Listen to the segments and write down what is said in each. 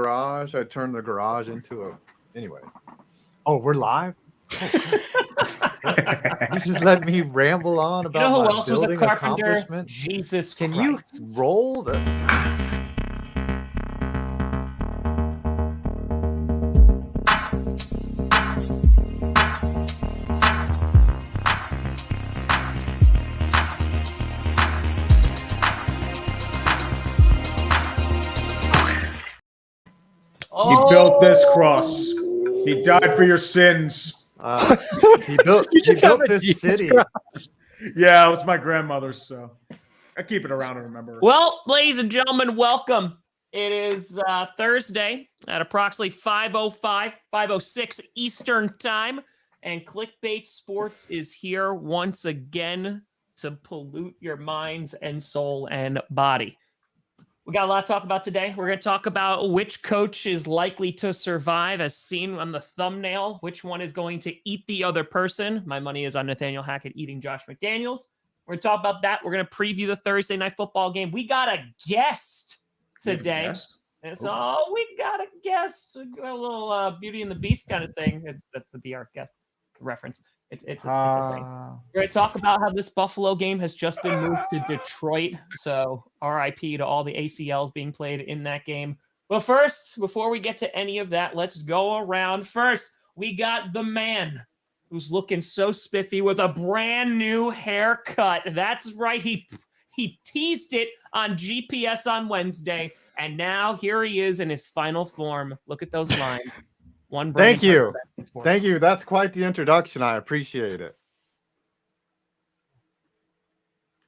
garage. I turned the garage into a. Anyways. Oh, we're live. You just let me ramble on about who my else was a building carpenter? accomplishments. Jesus Can Christ. you roll the? He built this cross. He died for your sins. He built this city. Yeah, it was my grandmother's, so I keep it around to remember. Well, ladies and gentlemen, welcome. It is Thursday at approximately 5:05, 5:06 Eastern Time, and Clickbait Sports is here once again to pollute your minds and soul and body. We got a lot to talk about today. We're going to talk about which coach is likely to survive, as seen on the thumbnail. Which one is going to eat the other person? My money is on Nathaniel Hackett eating Josh McDaniels. We're going to talk about that. We're going to preview the Thursday night football game. We got a guest today. And so we got a guest. A little Beauty and the Beast kind of thing. That's the BR guest reference. It's a thing. We're going to talk about how this Buffalo game has just been moved to Detroit. So RIP to all the ACLs being played in that game. But first, before we get to any of that, let's go around. First, we got the man who's looking so spiffy with a brand new haircut. That's right. He teased it on GPS on Wednesday. And now here he is in his final form. Look at those lines. Thank you. Thank you. That's quite the introduction. I appreciate it.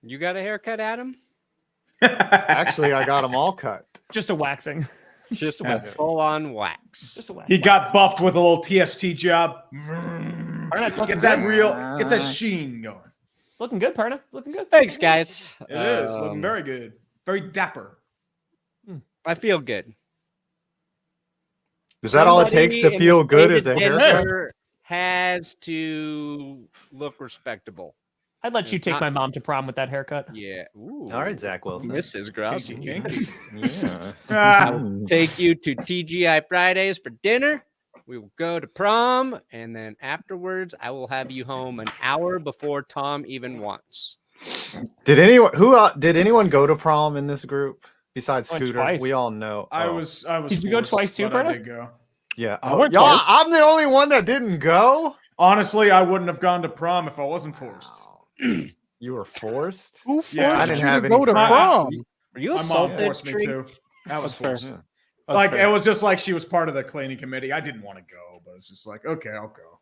You got a haircut, Adam? Actually, I got them all cut. Just a waxing. Just a full-on wax. Just a wax. He got buffed with a little TST job. Gets that sheen going. Looking good, Perna. Looking good. Thanks, guys. It is looking very good. Very dapper. I feel good. Is that all it takes to feel good as a haircut? Has to look respectable. I'd let you take my mom to prom with that haircut. Yeah. Ooh. All right, Zach Wilson. Mrs. Grouse. Yeah. I will take you to TGI Fridays for dinner. We will go to prom, and then afterwards, I will have you home an hour before Tom even wants. Did anyone go to prom in this group besides Scooter? Twice. We all know. I was. Did you go twice too, but I Berta? did go. Yeah. I went y'all, twice. I'm the only one that didn't go. Honestly, I wouldn't have gone to prom if I wasn't forced. You were forced? Who forced I didn't you have to any go to friends. prom? Are you My mom assaulted? forced me to. That was That's fair. forced. Yeah. That's Like fair. it was just like she was part of the cleaning committee. I didn't want to go, but it's just like, okay, I'll go.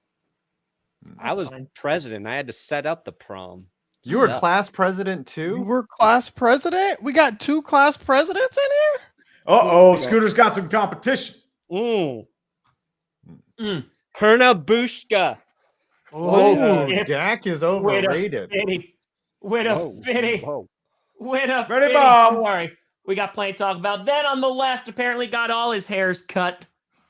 I was fine. president. I had to set up the prom. You were Suck. class president You too? were class president? We got 2 class presidents in here? Scooter's got some competition. Pernabushka. Oh, yeah. Dak is Wait a overrated. fitty. Wait a fitty. Whoa. Wait a Ready, fitty. Bob? Don't worry. We got plenty to talk about. Then on the left, apparently got all his hairs cut.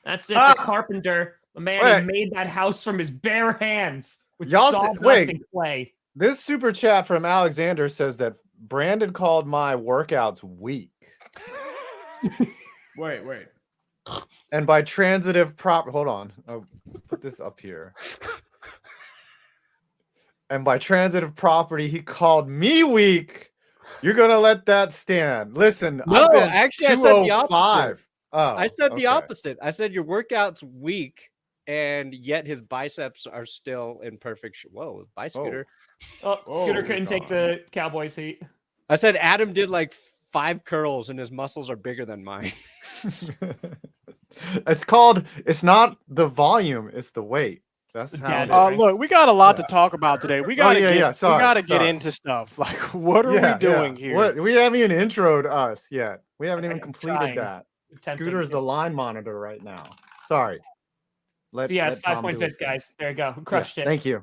That's it. Ah. The carpenter, the man Wait. who made that house from his bare hands with Y'all sawdust wait. and clay. This super chat from Alexander says that Brandon called my workouts weak. Wait. And by transitive hold on. I'll put this up here. And by transitive property, he called me weak. You're gonna let that stand. Listen, No, I've been actually, I said the 205. Oh, I said the okay. opposite. I said your workout's weak, and yet his biceps are still in perfect shape. Whoa, Scooter. Oh, Scooter Oh, couldn't take God. the Cowboys heat. I said Adam did like 5 curls, and his muscles are bigger than mine. It's not the volume, it's the weight. That's how Dad it joke. is. Look, we got a lot to talk about today. We gotta Sorry. get into stuff. Like, what are we doing here? What? We haven't even introed us yet. We haven't even I'm completed trying. that. Attempting Scooter is to- the line monitor right now. Sorry. So yeah, it's let Tom 5-point do his fits, thing. guys. There you go. Crushed Yeah, it. Thank you.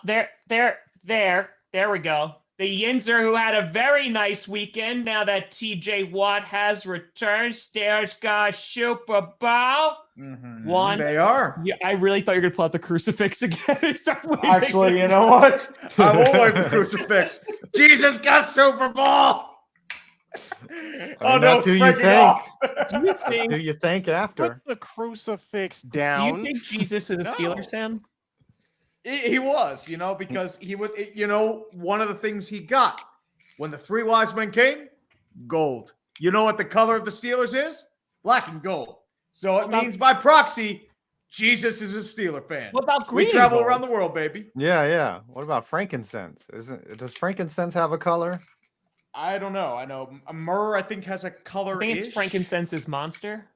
There we go. The Yinzer, who had a very nice weekend now that TJ Watt has returned. Stairs got Super Bowl. One. They are. Yeah, I really thought you were going to pull out the crucifix again. and start waving. Actually, you know what? I won't wait for crucifix. Jesus got Super Bowl. mean, that's who you breaking think. off. Do you think? Who you think after? Put the crucifix Do you down. think Jesus is a Steelers No. fan? He was, because he would, one of the things he got when the three wise men came, gold. You know what the color of the Steelers is? Black and gold. So it means by proxy, Jesus is a Steeler fan. What about green? We travel and gold? around the world, baby. Yeah. What about frankincense? Does frankincense have a color? I don't know. I know myrrh, I think, has a color. I think it's frankincense's monster.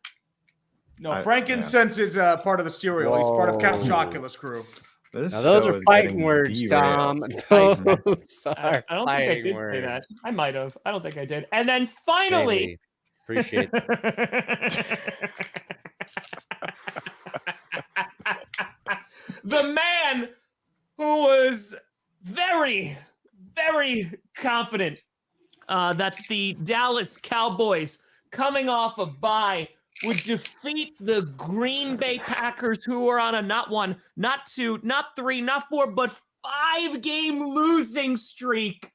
No, frankincense is part of the cereal. He's part of Count Whoa. Chocula's crew. This Now, those show are is fighting getting words, derailed. Tom. Those I are don't think I fighting did words. say that. I might have. I don't think I did. And then finally, Maybe. Appreciate the man who was very, very confident that the Dallas Cowboys, coming off a bye, would defeat the Green Bay Packers, who are on a not one, not two, not three, not four, but 5-game losing streak,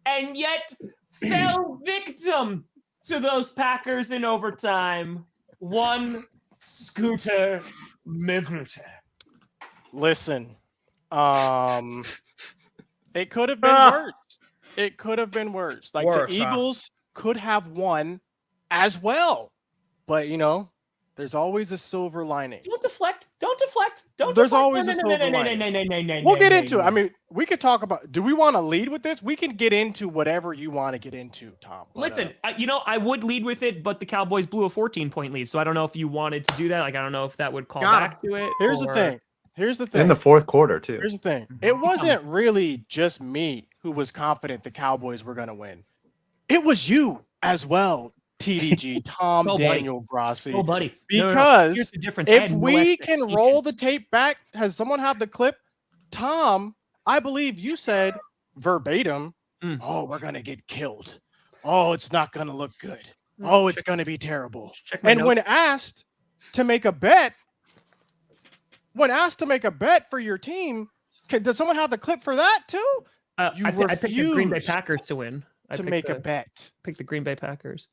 and yet fell victim to those Packers in overtime. One Scooter Magruder. Listen, it could have been worse. It could have been worse. Like Worse, the huh? Eagles could have won as well. But there's always a silver lining. Don't deflect. Don't deflect. Don't There's deflect. always a silver lining. We'll get into it. I mean, we could talk about. Do we want to lead with this? We can get into whatever you want to get into, Tom. But, Listen, I would lead with it, but the Cowboys blew a 14-point lead, so I don't know if you wanted to do that. Like, I don't know if that would call Got back to it. here's the thing. Here's the thing. In the fourth quarter, too. Here's the thing. It wasn't really just me who was confident the Cowboys were going to win. It was you as well, TDG, Tom Oh, buddy. Daniel Grassi. Oh, buddy. Because Here's the difference. I if had no we can roll the expectations. tape back, has someone have the clip? Tom, I believe you said verbatim, oh, we're going to get killed. Oh, it's not going to look good. Oh, it's going to be terrible. Check my And notes. when asked to make a bet, for your team, does someone have the clip for that too? You I picked the Green Bay refused Packers to win. To make a bet. Pick the Green Bay Packers.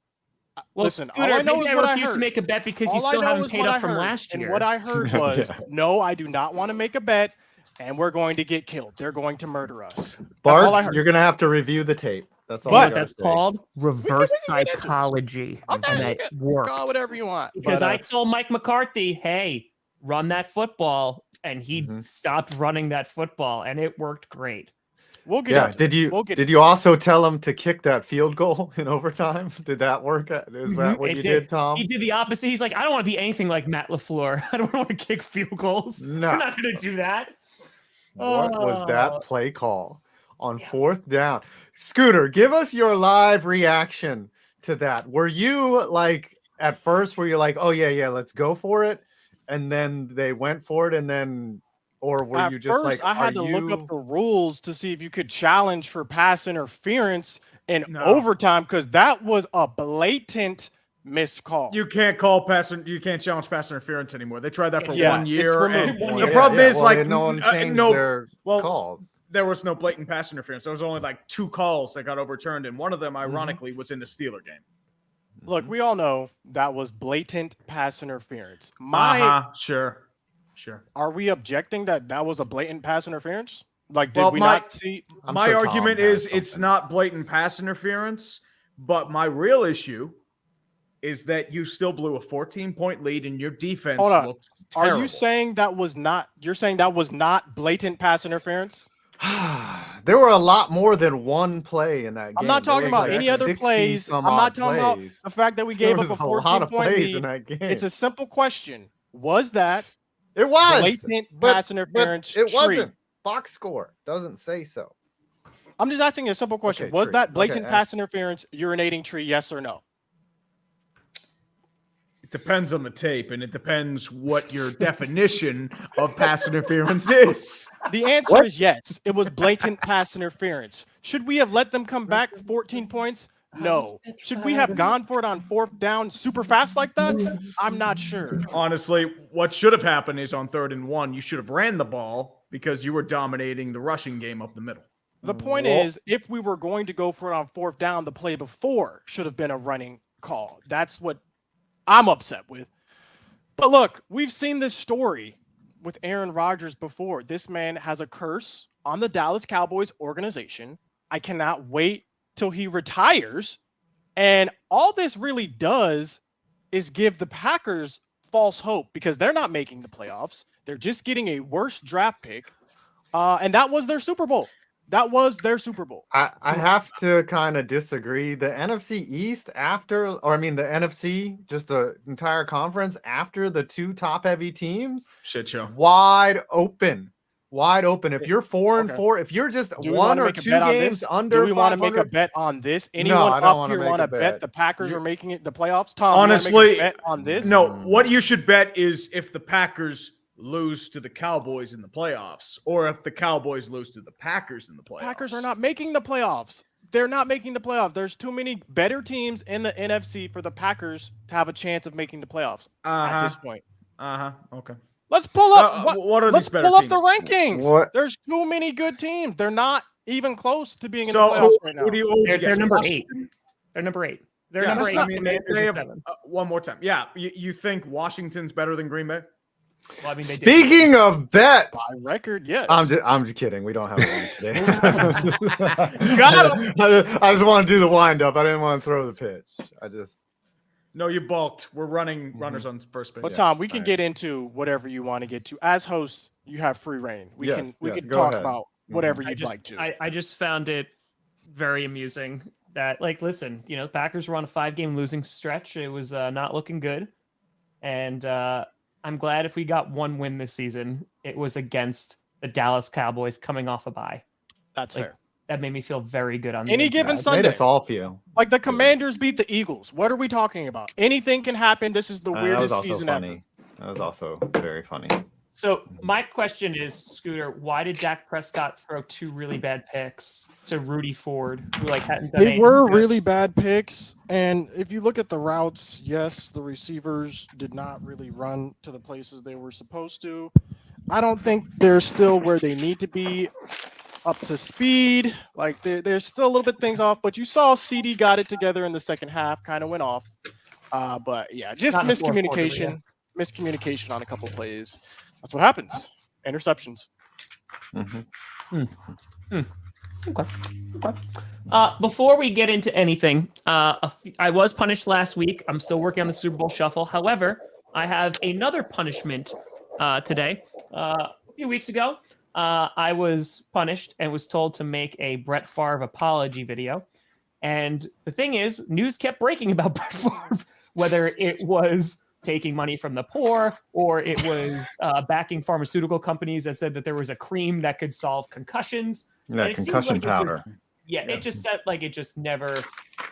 Listen, Scooter, all I know maybe is what I refuse to heard. make a bet because you All I still know haven't is paid what up I from heard. last year. And what I heard was, Yeah. no, I do not want to make a bet, and we're going to get killed. They're going to murder us. all I Bart, heard. you're going to have to review the tape. That's all. I But gotta That's say. called reverse get into it. psychology, Okay, and you that can worked. call it whatever you want. Because but, I told Mike McCarthy, hey, run that football. And he stopped running that football, and it worked great. we'll get Yeah. into it. We'll get Did you also tell him to kick that field goal in overtime? Did that work? Is that what It you did. did, Tom? He did the opposite. He's like, I don't want to be anything like Matt LaFleur. I don't want to kick field goals. No. I'm not going to do that. What was Oh. that play call on fourth down? Scooter, give us your live reaction to that. Were you like at first? Were you like, oh yeah, let's go for it, and then they went for it, and then, or were At you just first, like, I had to look up the rules to see if you could challenge for pass interference in No. overtime because that was a blatant missed call. You can't challenge pass interference anymore. They tried that for Yeah, 1 it's year. removed. And 1 the year. problem is, well, like, no one changed no, their well, calls. there was no blatant pass interference. There was only like 2 calls that got overturned, and one of them, ironically, was in the Steeler game. Look, we all know that was blatant pass interference. Sure. Are we objecting that was a blatant pass interference? Like, did Well, we my- not see? I'm My sure Tom argument has is it's something. not blatant pass interference, but my real issue is that you still blew a 14-point lead and your defense Hold on. looked Are terrible. you saying that was not? You're saying that was not blatant pass interference? There were a lot more than one play in that game. I'm not There talking was about like any other 60 plays. some I'm not odd talking about plays. the fact that we There gave up was a a lot of 14-point plays in lead. that game. It's a simple question. Was that It was blatant but- pass interference? It tree? wasn't. Box score doesn't say so. I'm just asking you a simple question. Okay, Was tree. that blatant Okay, pass interference, urinating tree? Yes or no? It depends on the tape, and it depends what your definition of pass interference is. The answer is yes. It was blatant pass interference. Should we have let them come back 14 points? No. Should we have gone for it on fourth down super fast like that? I'm not sure. Honestly, what should have happened is on 3rd and 1, you should have ran the ball because you were dominating the rushing game up the middle. The point is, if we were going to go for it on 4th down, the play before should have been a running call. That's what I'm upset with. But look, we've seen this story with Aaron Rodgers before. This man has a curse on the Dallas Cowboys organization. I cannot wait till he retires. And all this really does is give the Packers false hope because they're not making the playoffs. They're just getting a worse draft pick. And that was their Super Bowl. That was their Super Bowl. I have to kind of disagree. The NFC East the NFC, just the entire conference after the 2 top-heavy teams, Shit show. wide open. If you're 4-4, if you're just Do we 1 wanna or make a 2 bet on games this? under Do we want to make a 500, bet on this? No, Anyone I don't up wanna here make want a to bet bet. the Packers are making it the playoffs? Tom, you wanna make a Honestly, bet on this? No, what you should bet is if the Packers lose to the Cowboys in the playoffs, or if the Cowboys lose to the Packers in the playoffs. Packers are not making the playoffs. They're not making the playoffs. There's too many better teams in the NFC for the Packers to have a chance of making the playoffs at this point. Okay. Let's pull up. What are Let's these better pull up teams? the rankings. What? There's too many good teams. They're not even close to being in the So playoffs right now. who do you They're guess? number 8. They're number 8. They're Yeah, number that's 8. not- I mean, Commanders they are have 7. one more time. Yeah, you think Washington's better than Green Bay? Well, I mean, they did. Speaking of bets, By record, yes. I'm just kidding. We don't have one today. Got I just want to do the wind up. I didn't want to throw the pitch. No, you balked. We're running runners on first base. But Tom, we can get into whatever you want to get to. As host, you have free reign. We Yes, can go talk ahead. about whatever you'd like to. I just found it very amusing that, like, listen, the Packers were on a 5-game losing stretch. It was not looking good. And I'm glad if we got one win this season, it was against the Dallas Cowboys coming off a bye. That's fair. That made me feel very good on Any given Made Sunday. us all feel. Like the Commanders beat the Eagles. What are we talking about? Anything can happen. This is the That was weirdest also season funny. That was also very funny. So my question is, Scooter, why did Dak Prescott throw 2 really bad picks to Rudy Ford, who hadn't done They anything were good? really bad picks. And if you look at the routes, yes, the receivers did not really run to the places they were supposed to. I don't think they're still where they need to be up to speed. Like there's still a little bit things off, but you saw CD got it together in the second half, kind of went off. But yeah, just Not in the fourth quarter, miscommunication, miscommunication on a couple plays. That's what happens. Interceptions. Okay. Before we get into anything, I was punished last week. I'm still working on the Super Bowl shuffle. However, I have another punishment today. A few weeks ago, I was punished and was told to make a Brett Favre apology video. And the thing is, news kept breaking about Brett Favre, whether it was taking money from the poor or it was backing pharmaceutical companies that said that there was a cream that could solve concussions. Yeah, And it seems concussion like powder. it just said like it just never,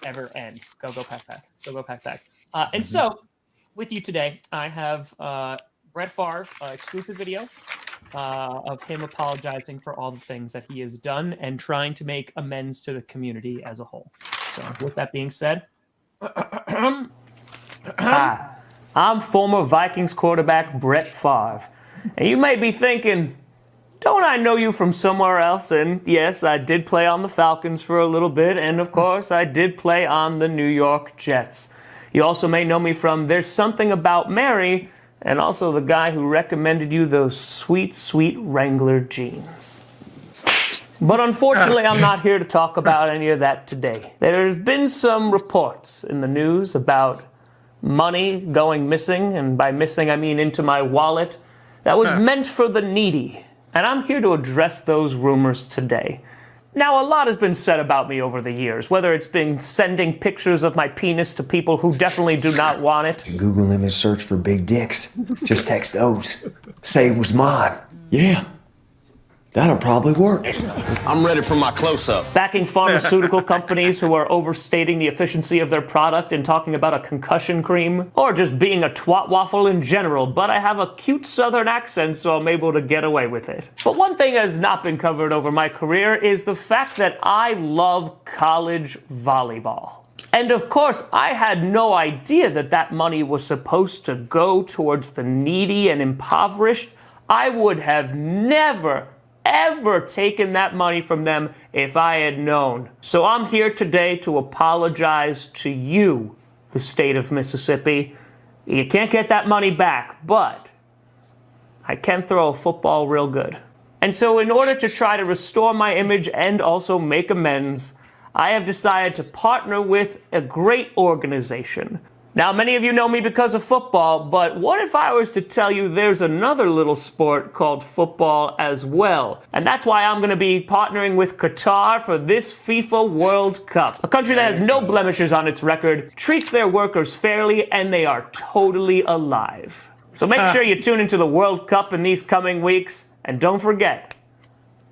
ever end. Go pack. So go pack. And so with you today, I have Brett Favre exclusive video of him apologizing for all the things that he has done and trying to make amends to the community as a whole. So with that being said, hi, I'm former Vikings quarterback Brett Favre. And you may be thinking, don't I know you from somewhere else? And yes, I did play on the Falcons for a little bit. And of course, I did play on the New York Jets. You also may know me from There's Something About Mary, and also the guy who recommended you those sweet, sweet Wrangler jeans. But unfortunately, I'm not here to talk about any of that today. There's been some reports in the news about money going missing, and by missing I mean into my wallet, that was meant for the needy. And I'm here to address those rumors today. Now, a lot has been said about me over the years, whether it's been sending pictures of my penis to people who definitely do not want it. Google image search for big dicks. Just text those. Say it was mine. Yeah. That'll probably work. I'm ready for my close-up. Backing pharmaceutical companies who are overstating the efficiency of their product and talking about a concussion cream, or just being a twat waffle in general, but I have a cute southern accent, so I'm able to get away with it. But one thing that has not been covered over my career is the fact that I love college volleyball. And of course, I had no idea that that money was supposed to go towards the needy and impoverished. I would have never ever taken that money from them if I had known. So I'm here today to apologize to you, the state of Mississippi. You can't get that money back, but I can throw a football real good. And so in order to try to restore my image and also make amends, I have decided to partner with a great organization. Now, many of you know me because of football, but what if I was to tell you there's another little sport called football as well? And that's why I'm going to be partnering with Qatar for this FIFA World Cup. A country that has no blemishes on its record, treats their workers fairly, and they are totally alive. So make sure you tune into the World Cup in these coming weeks, and don't forget,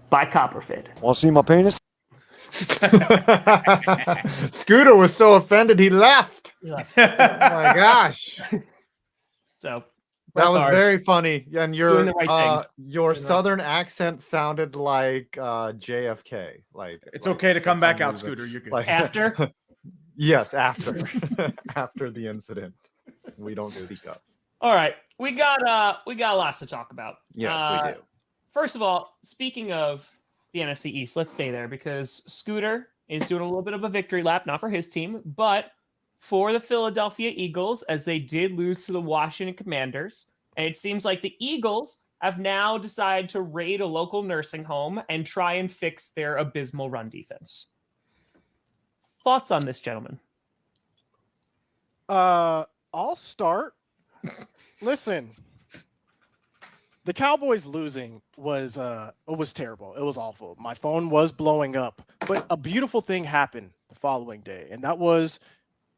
buy Copperfit. Want to see my penis? Scooter was so offended he left. He left. Oh my gosh. So That was Sorry. very funny. And Doing the right thing. your southern accent sounded like JFK. Like It's okay to come for back some out, reason. Scooter. You're good. Like After? yes, after after the incident. We don't do these up. All right, we got lots to talk about. Yes, we do. First of all, speaking of the NFC East, let's stay there because Scooter is doing a little bit of a victory lap, not for his team, but for the Philadelphia Eagles, as they did lose to the Washington Commanders. And it seems like the Eagles have now decided to raid a local nursing home and try and fix their abysmal run defense. Thoughts on this, gentlemen? I'll start. Listen, the Cowboys losing was terrible. It was awful. My phone was blowing up, but a beautiful thing happened the following day, and that was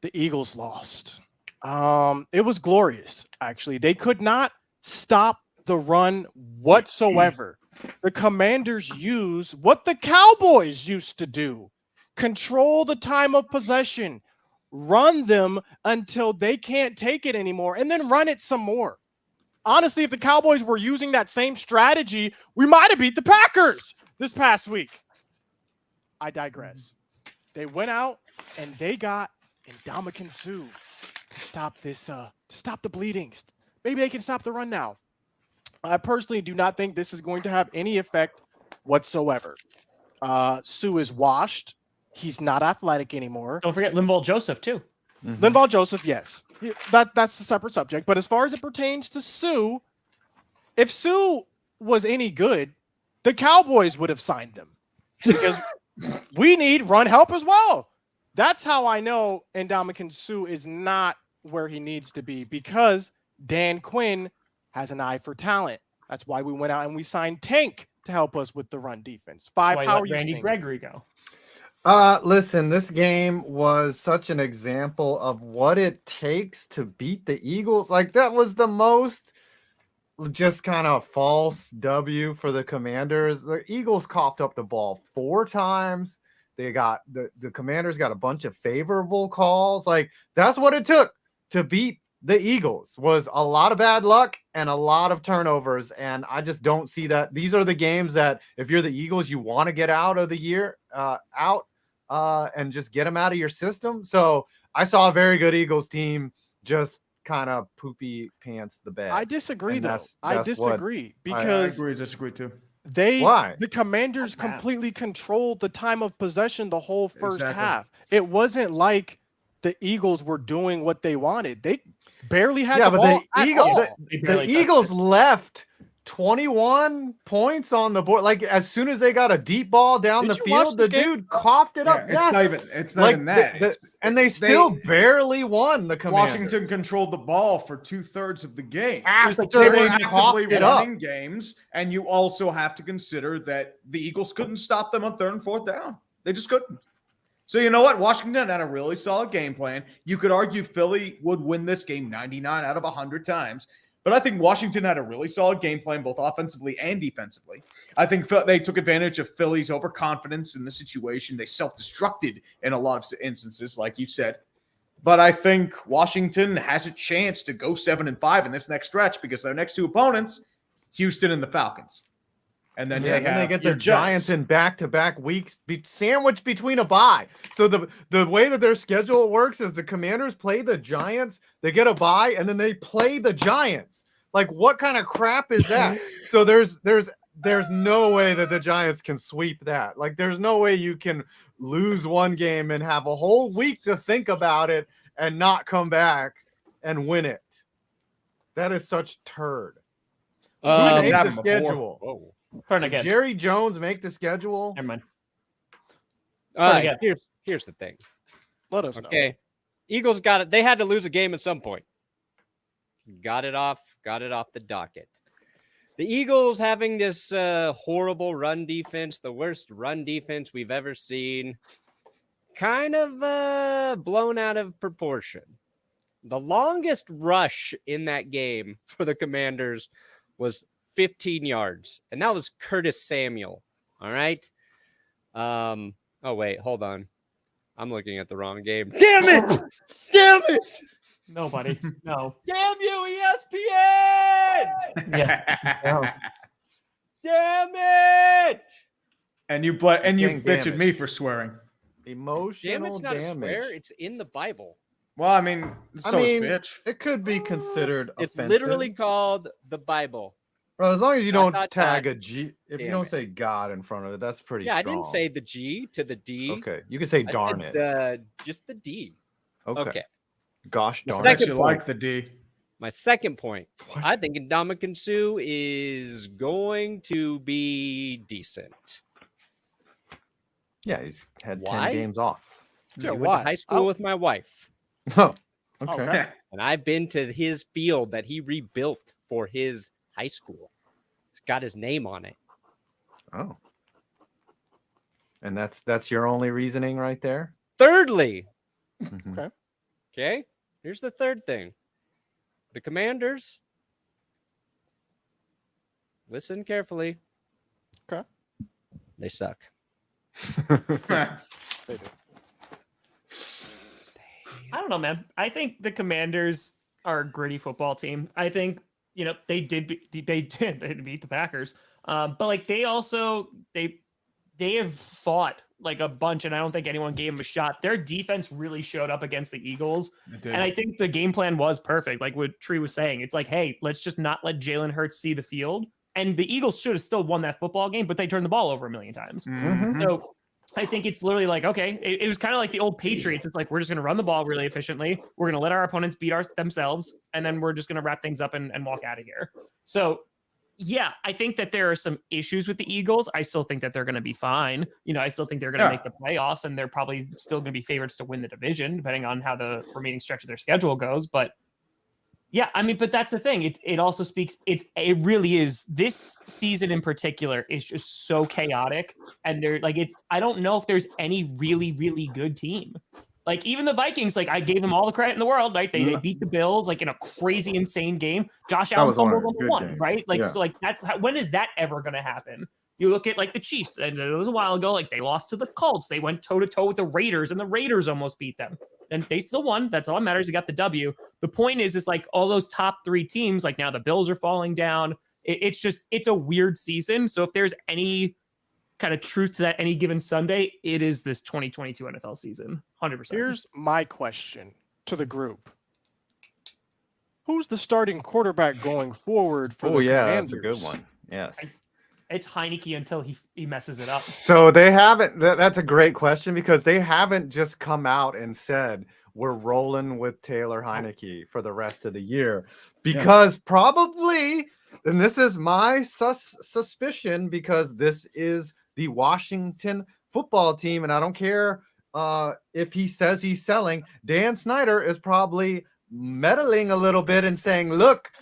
the Eagles lost. It was glorious, actually. They could not stop the run whatsoever. The Commanders used what the Cowboys used to do: control the time of possession, run them until they can't take it anymore, and then run it some more. Honestly, if the Cowboys were using that same strategy, we might have beat the Packers this past week. I digress. They went out and they got Ndamukong Suh to stop this, stop the bleeding. Maybe they can stop the run now. I personally do not think this is going to have any effect whatsoever. Suh is washed. He's not athletic anymore. Don't forget Linval Joseph, too. Mm-hmm. Linval Joseph, yes. That's a separate subject. But as far as it pertains to Suh, if Suh was any good, the Cowboys would have signed them. Because we need run help as well. That's how I know Ndamukong Suh is not where he needs to be, because Dan Quinn has an eye for talent. That's why we went out and we signed Tank to help us with the run defense. How are you Randy thinking? Gregory go? Listen, this game was such an example of what it takes to beat the Eagles. Like, that was the most just kind of false W for the Commanders. The Eagles coughed up the ball 4 times. They got the Commanders got a bunch of favorable calls. Like, that's what it took to beat the Eagles, was a lot of bad luck and a lot of turnovers. And I just don't see that. These are the games that if you're the Eagles, you want to get out of the year, and just get them out of your system. So I saw a very good Eagles team just kind of poopy pants the bed. I disagree, though. That's I disagree I because disagree too. the Commanders completely controlled the time of possession the whole first half. It wasn't like the Eagles were doing what they wanted. They barely had the ball at all. The Eagles left 21 points on the board. Like, as soon as they got a deep ball down the field, the dude coughed it up. It's not even that. And they still barely won the Commanders. Washington controlled the ball for 2/3 of the game. After They they were coughed actively it up. running games, and you also have to consider that the Eagles couldn't stop them on 3rd and 4th down. They just couldn't. So you know what? Washington had a really solid game plan. You could argue Philly would win this game 99 out of 100 times. But I think Washington had a really solid game plan, both offensively and defensively. I think they took advantage of Philly's overconfidence in the situation. They self-destructed in a lot of instances, like you said. But I think Washington has a chance to go 7-5 in this next stretch because their next 2 opponents, Houston and the Falcons. And then they get your the Giants in back-to-back weeks, sandwiched between a bye. So the way that their schedule works is the Commanders play the Giants, they get a bye, and then they play the Giants. Like, what kind of crap is that? So there's there's no way that the Giants can sweep that. Like, there's no way you can lose one game and have a whole week to think about it and not come back and win it. That is such turd. Who made the schedule? Whoa. Turn Did again. Jerry Jones make the schedule? Never mind. Here's the thing. Let us know. Okay. Eagles got it. They had to lose a game at some point. Got it off the docket. The Eagles having this horrible run defense, the worst run defense we've ever seen, kind of blown out of proportion. The longest rush in that game for the Commanders was 15 yards, and that was Curtis Samuel. All right. Oh, wait, hold on. I'm looking at the wrong game. Damn it! Damn it! Nobody. No. Damn you, ESPN! Yeah. No. Damn it! And you Dang bitched damage. me for swearing. Emotional Damn it's not damage. a swear. It's in the Bible. Well, I mean, so is bitch. it could be considered It's offensive. literally called the Bible. Well, as long as you don't thought tag that- a G, if you Damn don't it. say God in front of it, that's pretty Yeah, strong. I didn't say the G to the D. Okay, you can say I darn said it. just the D. Okay. Okay. Gosh The darn I it. bet second you point. like the D. My second point. What? I think Ndamukong Suh is going to be decent. Yeah, he's had Why? 10 games off. Yeah, He went why? to high school with my wife, Oh, okay. Okay. and I've been to his field that he rebuilt for his high school. It's got his name on it. Oh. And that's your only reasoning right there? Thirdly, Mhm. okay, here's the third thing. The Commanders, listen carefully. Okay. They suck. They do. I don't know, man. I think the Commanders are a gritty football team. I think they did beat the Packers, but like they have fought like a bunch, and I don't think anyone gave them a shot. Their defense really showed up against the Eagles, and I think the game plan was perfect. Like what Tree was saying, it's like, hey, let's just not let Jalen Hurts see the field. And the Eagles should have still won that football game, but they turned the ball over a million times. Mhm. So I think it's literally like, okay, it was kind of like the old Patriots. It's like, we're just going to run the ball really efficiently. We're going to let our opponents beat themselves, and then we're just going to wrap things up and walk out of here. So, yeah, I think that there are some issues with the Eagles. I still think that they're going to be fine. I still think they're going to make the playoffs, and they're probably still going to be favorites to win the division, depending on how the remaining stretch of their schedule goes. But yeah, I mean, but that's the thing. It also speaks. It really is. This season in particular is just so chaotic, and they're like it. I don't know if there's any really, really good team. Like even the Vikings, like I gave them all the credit in the world. Right, they beat the Bills like in a crazy, insane game. Josh Allen was one of fumbled the on the good one. games. Right, like Yeah. so, like that. When is that ever going to happen? You look at like the Chiefs, and it was a while ago. Like they lost to the Colts. They went toe to toe with the Raiders, and the Raiders almost beat them. And they still won. That's all that matters. You got the W. The point is like all those top three teams, like now the Bills are falling down. It's a weird season. So if there's any kind of truth to that any given Sunday, it is this 2022 NFL season. 100%. Here's my question to the group. Who's the starting quarterback going forward for Oh the yeah, Commanders? that's a good one. Yes. It's Heineke until he messes it up. So they haven't. That's a great question because they haven't just come out and said we're rolling with Taylor Heineke for the rest of the year, because probably, and this is my suspicion, because this is the Washington football team, and I don't care if he says he's selling. Dan Snyder is probably meddling a little bit and saying, "Look,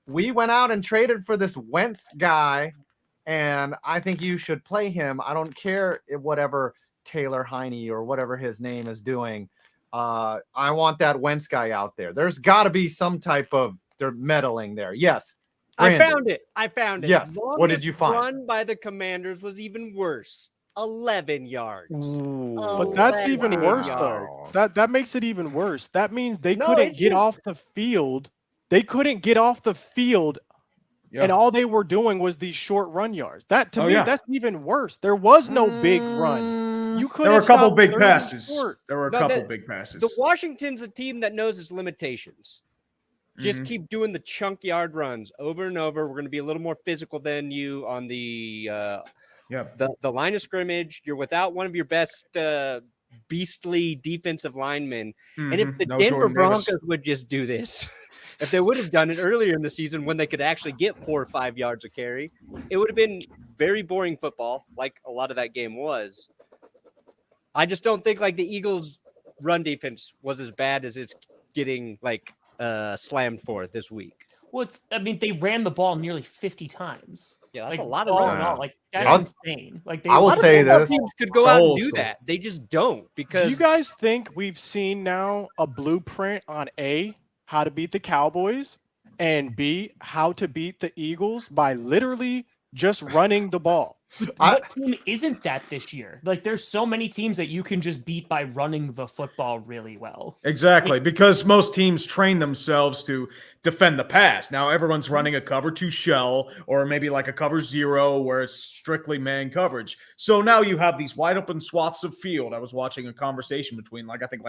we went out and traded for this Wentz guy." And I think you should play him. I don't care if whatever Taylor Heine or whatever his name is doing. I want that Wentz guy out there. There's got to be some type of they're meddling there. Yes. I Brandon. found it. Yes. What did you find? Run by the Commanders was even worse. 11 yards. But that's even 11 worse, yards. though. That makes it even worse. That means they No, couldn't it's get just- off the field. They couldn't get off the field, and all they were doing was these short run yards. That to me, that's even worse. There was no big run. You couldn't. There were a couple stop big 30 passes. short. There were a No, couple the- big passes. The Washington's a team that knows its limitations. Just keep doing the chunk yard runs over and over. We're going to be a little more physical than you on the line of scrimmage. You're without one of your best beastly defensive linemen. And if the No Denver Jordan Davis. Broncos would just do this, if they would have done it earlier in the season when they could actually get 4 or 5 yards of carry, it would have been very boring football, like a lot of that game was. I just don't think like the Eagles' run defense was as bad as it's getting like slammed for this week. Well, they ran the ball nearly 50 times. Yeah, that's Like, a lot of all runs. in all, like that's I'll- insane. Like they I will a lot of say football this. teams Could go It's out and old do school. that. They just don't because Do you guys think we've seen now a blueprint on A, how to beat the Cowboys, and B, how to beat the Eagles by literally just running the ball? What team isn't that this year? Like, there's so many teams that you can just beat by running the football really well. Exactly, because most teams train themselves to defend the pass. Now everyone's running a cover 2 shell or maybe like a cover 0 where it's strictly man coverage. So now you have these wide open swaths of field. I was watching a conversation between I think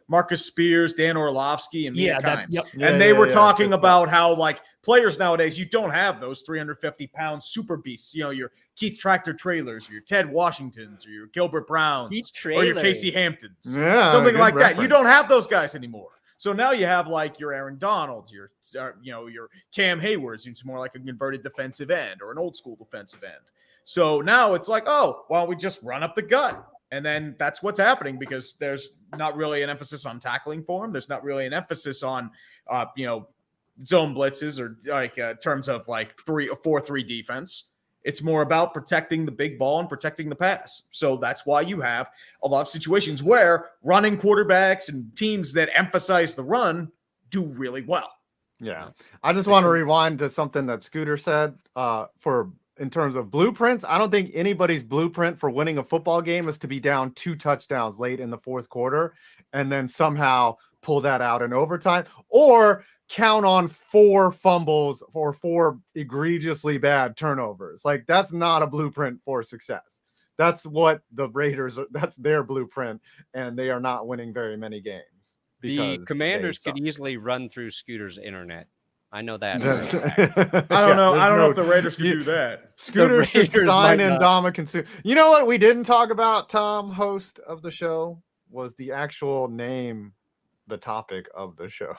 Marcus Spears, Dan Orlovsky, and Mia Kimes. And they were talking about how like players nowadays, you don't have those 350-pound super beasts, your Keith Tractor Trailers, or your Ted Washingtons, or your Gilbert Browns, or your Casey Hamptons. Yeah, something good like that. You reference. don't have those guys anymore. So now you have like your Aaron Donalds, your Cam Haywards, who's more like a converted defensive end or an old school defensive end. So now it's like, oh, well, we just run up the gut. And then that's what's happening because there's not really an emphasis on tackling for him. There's not really an emphasis on, zone blitzes or like terms of like 3 or 4-3 defense. It's more about protecting the big ball and protecting the pass. So that's why you have a lot of situations where running quarterbacks and teams that emphasize the run do really well. Yeah. I just want to rewind to something that Scooter said in terms of blueprints. I don't think anybody's blueprint for winning a football game is to be down 2 touchdowns late in the fourth quarter and then somehow pull that out in overtime or count on 4 fumbles or 4 egregiously bad turnovers. Like that's not a blueprint for success. That's what the Raiders, that's their blueprint, and they are not winning very many games. the Commanders could easily run through Scooter's internet. I know that. I don't know. I don't know if the Raiders can do that. Scooter should Raiders sign might in not. Ndamukong Suh. You know what we didn't talk about, Tom, host of the show, was the actual name, the topic of the show.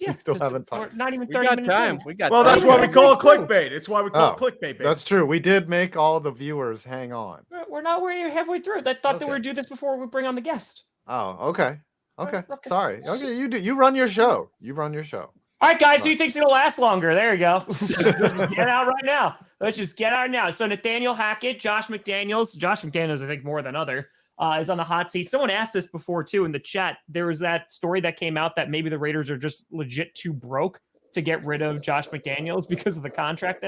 Yeah, We still haven't talked. Not even We 30 got minutes time. in. We got Well, time. that's why we call it clickbait. It's why we call it clickbait. That's true. We did make all the viewers hang on. We're not we're halfway through. I thought that we Okay. would do this before we bring on the guest. Oh, okay. Okay. Okay. Sorry. Okay, you do. You run your show. You run your show. All right, guys, who thinks it'll last longer? There you go. Let's just get out right now. Let's just get out now. So Nathaniel Hackett, Josh McDaniels, I think more than other, is on the hot seat. Someone asked this before, too, in the chat. There was that story that came out that maybe the Raiders are just legit too broke to get rid of Josh McDaniels because of the contract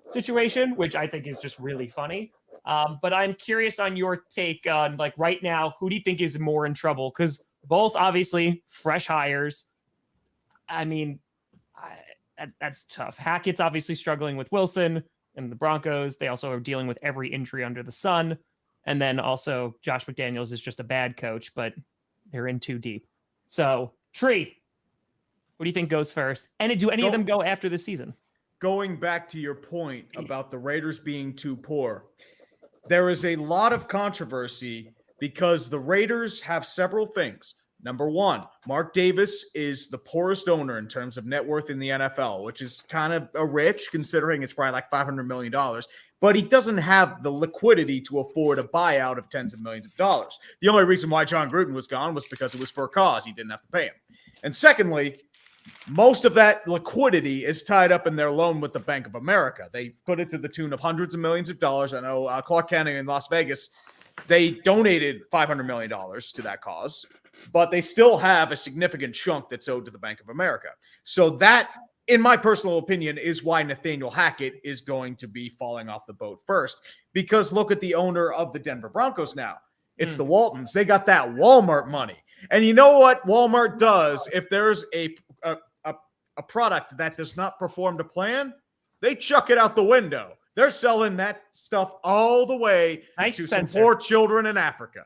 situation, which I think is just really funny. But I'm curious on your take on, like, right now, who do you think is more in trouble? Because both, obviously, fresh hires. I mean, that's tough. Hackett's obviously struggling with Wilson and the Broncos. They also are dealing with every injury under the sun. And then also Josh McDaniels is just a bad coach, but they're in too deep. So, Tree, what do you think goes first? And do any of them go after the season? Going back to your point about the Raiders being too poor, there is a lot of controversy because the Raiders have several things. Number one, Mark Davis is the poorest owner in terms of net worth in the NFL, which is kind of a rich considering it's probably like $500 million. But he doesn't have the liquidity to afford a buyout of tens of millions of dollars. The only reason why John Gruden was gone was because it was for a cause. He didn't have to pay him. And secondly, most of that liquidity is tied up in their loan with the Bank of America. They put it to the tune of hundreds of millions of dollars. I know Clark County in Las Vegas, they donated $500 million to that cause, but they still have a significant chunk that's owed to the Bank of America. So that, in my personal opinion, is why Nathaniel Hackett is going to be falling off the boat first. Because look at the owner of the Denver Broncos now. It's the Waltons. They got that Walmart money. And you know what Walmart does if there's a product that does not perform to plan? They chuck it out the window. They're selling that stuff all the way to some poor children in Africa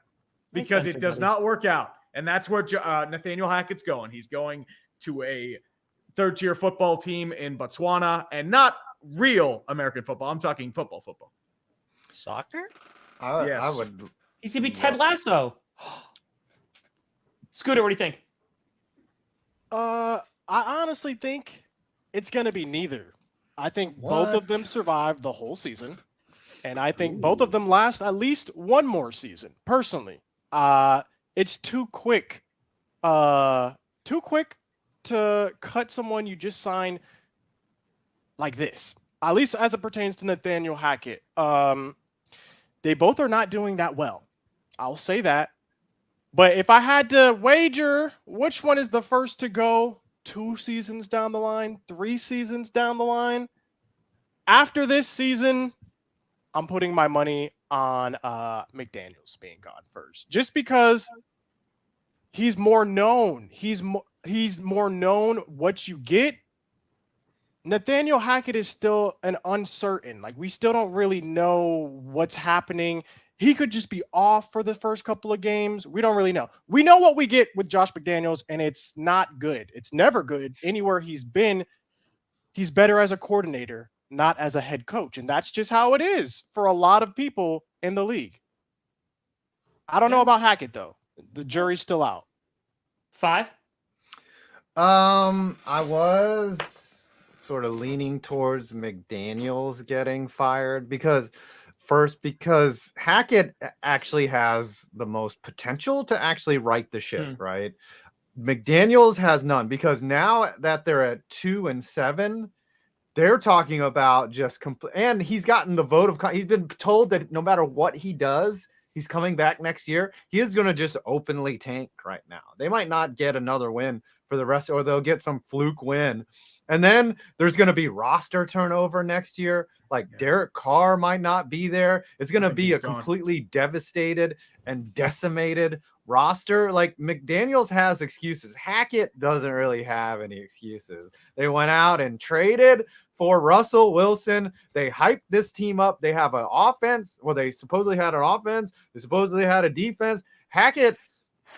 because it does not work out. And that's where Nathaniel Hackett's going. He's going to a third-tier football team in Botswana, and not real American football. I'm talking football. Soccer? I Yes. would. He's gonna be Ted Lasso. Scooter, what do you think? I honestly think it's going to be neither. I think both of them survive the whole season, and I think both of them last at least one more season. Personally, it's too quick to cut someone you just signed like this. At least as it pertains to Nathaniel Hackett. They both are not doing that well. I'll say that. But if I had to wager which one is the first to go 2 seasons down the line, 3 seasons down the line, after this season, I'm putting my money on McDaniels being gone first. Just because he's more known. He's more known what you get. Nathaniel Hackett is still an uncertain. Like, we still don't really know what's happening. He could just be off for the first couple of games. We don't really know. We know what we get with Josh McDaniels, and it's not good. It's never good. Anywhere he's been, he's better as a coordinator, not as a head coach. And that's just how it is for a lot of people in the league. I don't know about Hackett, though. The jury's still out. 5? I was sort of leaning towards McDaniels getting fired because Hackett actually has the most potential to actually right the ship, right? McDaniels has none, because now that they're at 2-7, they're talking about just and he's gotten the vote of he's been told that no matter what he does, he's coming back next year. He is going to just openly tank right now. They might not get another win for the rest, or they'll get some fluke win. And then there's going to be roster turnover next year. Like, Derek Carr might not be there. It's going to be a completely devastated and decimated roster. Like, McDaniels has excuses. Hackett doesn't really have any excuses. They went out and traded for Russell Wilson. They hyped this team up. They have an offense. Well, they supposedly had an offense. They supposedly had a defense. Hackett,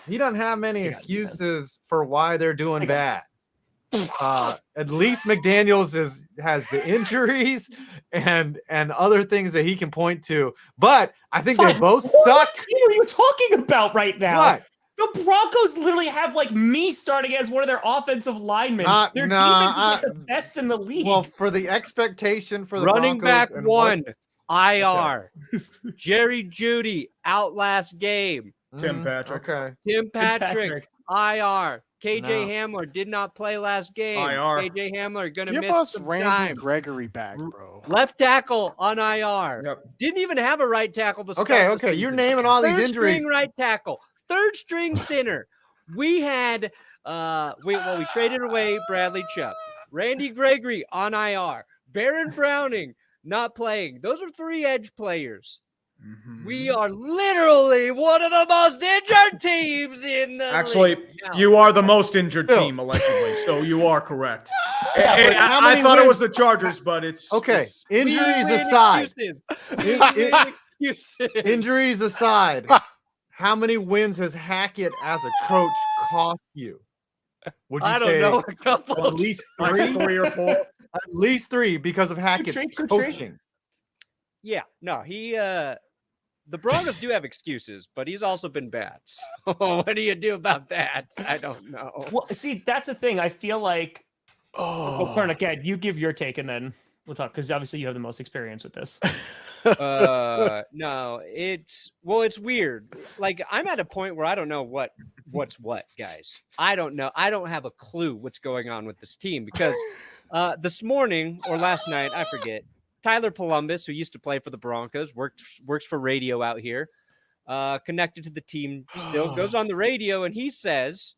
he doesn't have many excuses for why they're doing bad. At least McDaniels has the injuries and other things that he can point to. But I think they both suck. What team are you talking about right now? What? The Broncos literally have like me starting as one of their offensive linemen. Their defense is like the best in the league. Well, for the expectation for the running Broncos back and one, IR. Jerry Jeudy out last game. Tim Patrick. Okay. Tim Patrick. IR. KJ No. Hamler did not play last game. IR. KJ Hamler going to Give miss us some Randy time. Gregory back, bro. Left tackle on IR. Yep. Didn't even have a right tackle to start Okay. the Okay. season. You're naming all these Third injuries. string right tackle. Third string center. We had we traded away Bradley Chubb. Randy Gregory on IR. Baron Browning not playing. Those are 3 edge players. We are literally one of the most injured teams in the Actually, league. No. you are the most injured Still. team, allegedly, so you are correct. but how I many thought it wins- was the Chargers, but it's Okay. it's- We Injuries win aside. excuses. Excuses. Injuries aside. How many wins has Hackett as a coach cost you? Would you I say don't know. A couple. at least like 3? 3 or 4. At least 3 because of Hackett's tree. coaching. Yeah, no, the Broncos do have excuses, but he's also been bad. So what do you do about that? I don't know. Well, see, that's the thing. I feel like. Oh, Kern, again, you give your take, and then we'll talk, because obviously you have the most experience with this. No, it's weird. Like, I'm at a point where I don't know what's what, guys. I don't know. I don't have a clue what's going on with this team, because this morning or last night, I forget, Tyler Columbus, who used to play for the Broncos, works for radio out here, connected to the team, still goes on the radio, and he says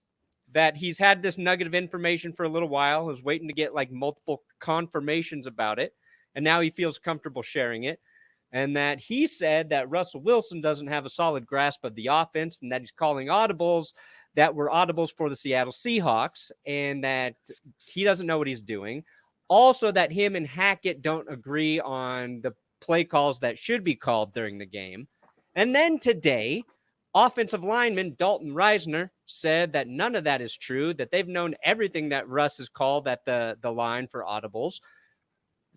that he's had this nugget of information for a little while, was waiting to get like multiple confirmations about it, and now he feels comfortable sharing it. And that he said that Russell Wilson doesn't have a solid grasp of the offense, and that he's calling audibles that were audibles for the Seattle Seahawks, and that he doesn't know what he's doing. Also, that him and Hackett don't agree on the play calls that should be called during the game. And then today, offensive lineman Dalton Reisner said that none of that is true, that they've known everything that Russ has called at the line for audibles.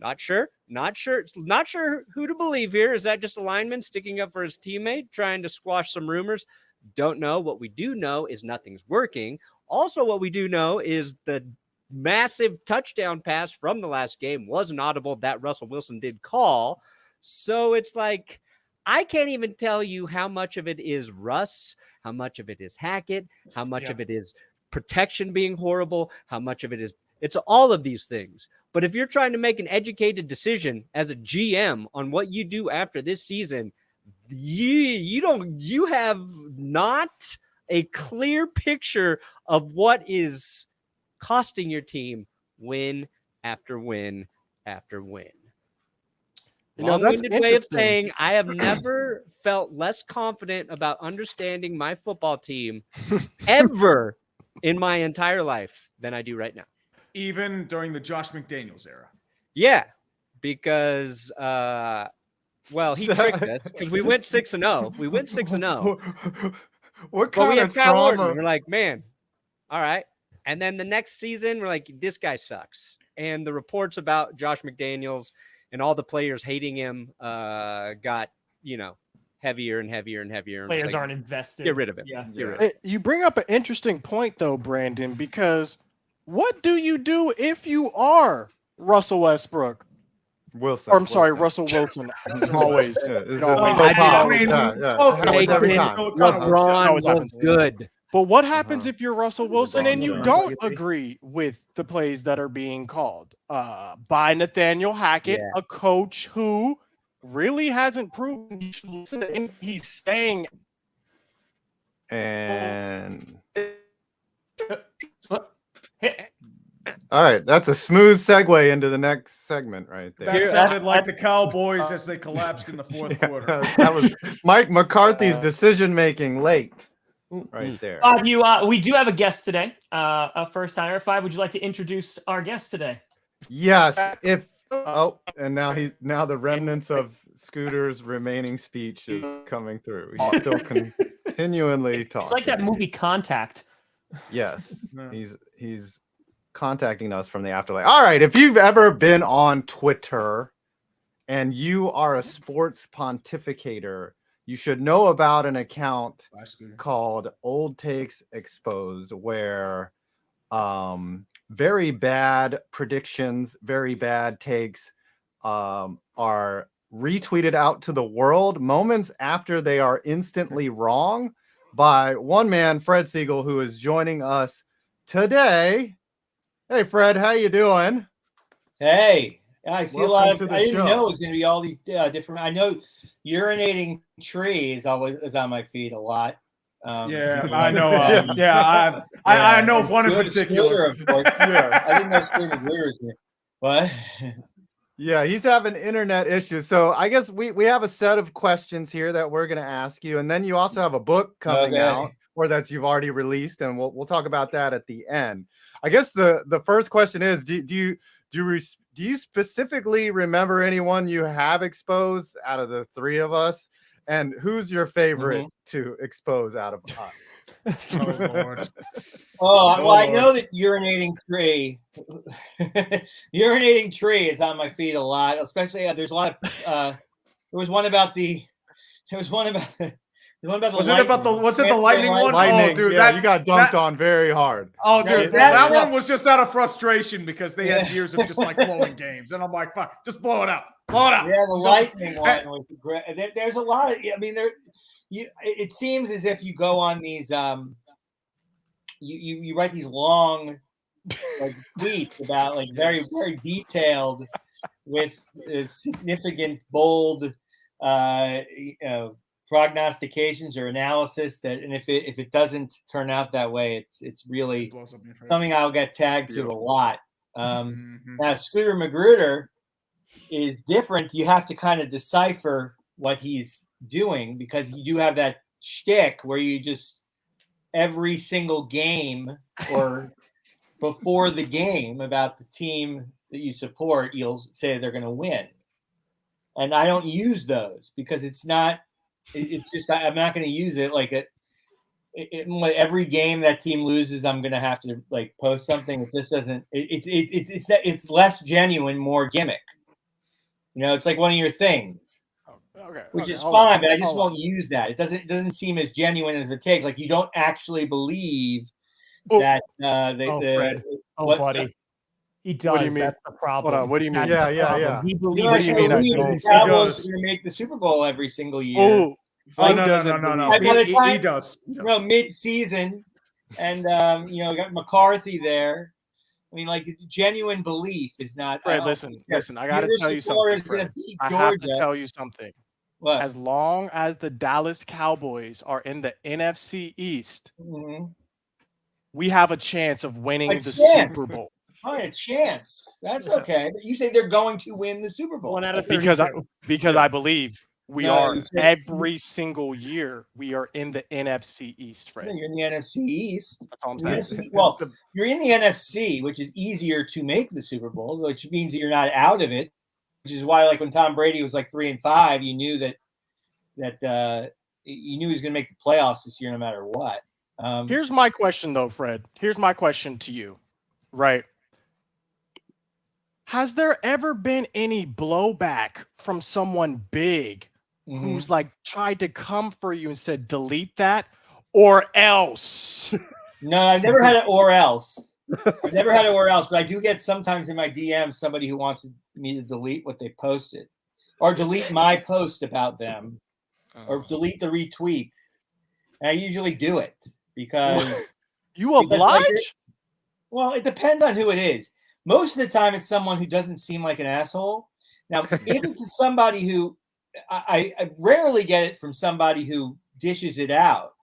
Not sure who to believe here. Is that just a lineman sticking up for his teammate, trying to squash some rumors? Don't know. What we do know is nothing's working. Also, what we do know is the massive touchdown pass from the last game was an audible that Russell Wilson did call. So it's like, I can't even tell you how much of it is Russ, how much of it is Hackett, how much of it is protection being horrible, how much of it is, it's all of these things. But if you're trying to make an educated decision as a GM on what you do after this season, you have not a clear picture of what is costing your team win after win after win. Long-winded way of saying I have never felt less confident about understanding my football team ever in my entire life than I do right now. Even during the Josh McDaniels era. Yeah, because he tricked us because we went 6-0. We went 6-0. What kind of trauma? We're like, man, all right. And then the next season, we're like, this guy sucks. And the reports about Josh McDaniels and all the players hating him got, heavier and heavier and heavier. And Players aren't invested. Get rid of it. Yeah. You bring up an interesting point, though, Brandon, because what do you do if you are Russell Westbrook? Wilson. Or, I'm sorry, Russell Wilson. Always. Every time. LeBron was good. But what happens if you're Russell Wilson and you don't agree with the plays that are being called by Nathaniel Hackett, a coach who really hasn't proven you should listen to him? He's staying. And all right, that's a smooth segue into the next segment right there. That sounded like the Cowboys as they collapsed in the fourth quarter. That was Mike McCarthy's decision making late. Right there. We do have a guest today, a first timer. Five, would you like to introduce our guest today? Yes. And now the remnants of Scooter's remaining speech is coming through. He's still continually talking. It's like that movie Contact. Yes. He's contacting us from the afterlife. All right. If you've ever been on Twitter and you are a sports pontificator, you should know about an account called Old Takes Exposed, where very bad predictions, very bad takes are retweeted out to the world moments after they are instantly wrong by one man, Fred Segal, who is joining us today. Hey, Fred, how you doing? Hey, I see Welcome a lot to of. the I didn't show. know it was going to be all these different. I know urinating tree is on my feed a lot. I know. I know one in particular. Scooter, of course. Yes. I didn't know Scooter was here, but Yeah, he's having internet issues. So I guess we have a set of questions here that we're going to ask you, and then you also have a book coming out, or that you've already released, and we'll talk about that at the end. I guess the first question is: Do you specifically remember anyone you have exposed out of the three of us, and who's your favorite to expose out of us? Oh, Lord. I know that urinating tree is on my feed a lot. Especially there's a lot of there was one about the Was it the lightning one? Lightning, Oh, dude, you got dunked on very hard. Oh, dude, that that one was just out of frustration because they had years of just like blowing games, and I'm like, fuck, just blow it up, blow it up. Yeah, the lightning one was great. There's a lot of. I mean, it seems as if you go on these. You write these long like tweets about like very very detailed with significant bold prognostications or analysis that, and if it doesn't turn out that way, it's really something I'll get tagged to a lot. Now Scooter Magruder is different. You have to kind of decipher what he's doing because you do have that shtick where you just every single game or before the game about the team that you support, you'll say they're going to win. And I don't use those because it's not it's just I'm not going to use it like every game that team loses, I'm going to have to like post something. It just doesn't. It's less genuine, more gimmick. You know, it's like one of your things. Which is fine, but I just won't use that. It doesn't seem as genuine as it takes. Like you don't actually believe that Fred. Buddy. He does. What do you mean? That's the problem. Hold on, what do you mean? Yeah. He believes. You actually believe the Cowboys are going to make the Super Bowl every single year. Oh, Like, no. By the time, He does. mid-season, and got McCarthy there. I mean, like genuine belief is not. Fred, listen. I got to tell you something, Fred. I have to tell you something. What? As long as the Dallas Cowboys are in the NFC East, we have a chance of winning the Super Bowl. Oh, a chance. That's okay. But you say they're going to win the Super Bowl. 1 out of 32. Because I believe we are every single year. We are in the NFC East, Fred. You're in the NFC East. That's all I'm saying. Well, you're in the NFC, which is easier to make the Super Bowl, which means that you're not out of it. Which is why, like when Tom Brady was like 3-5, you knew that you knew he was going to make the playoffs this year, no matter what. Here's my question, though, Fred. Here's my question to you, right? Has there ever been any blowback from someone big who's like tried to come for you and said, delete that or else? No, I've never had it or else. I've never had it or else, but I do get sometimes in my DM somebody who wants me to delete what they posted or delete my post about them or delete the retweet. And I usually do it because you oblige? Well, it depends on who it is. Most of the time, it's someone who doesn't seem like an asshole. Now, if it's somebody who I rarely get it from somebody who dishes it out.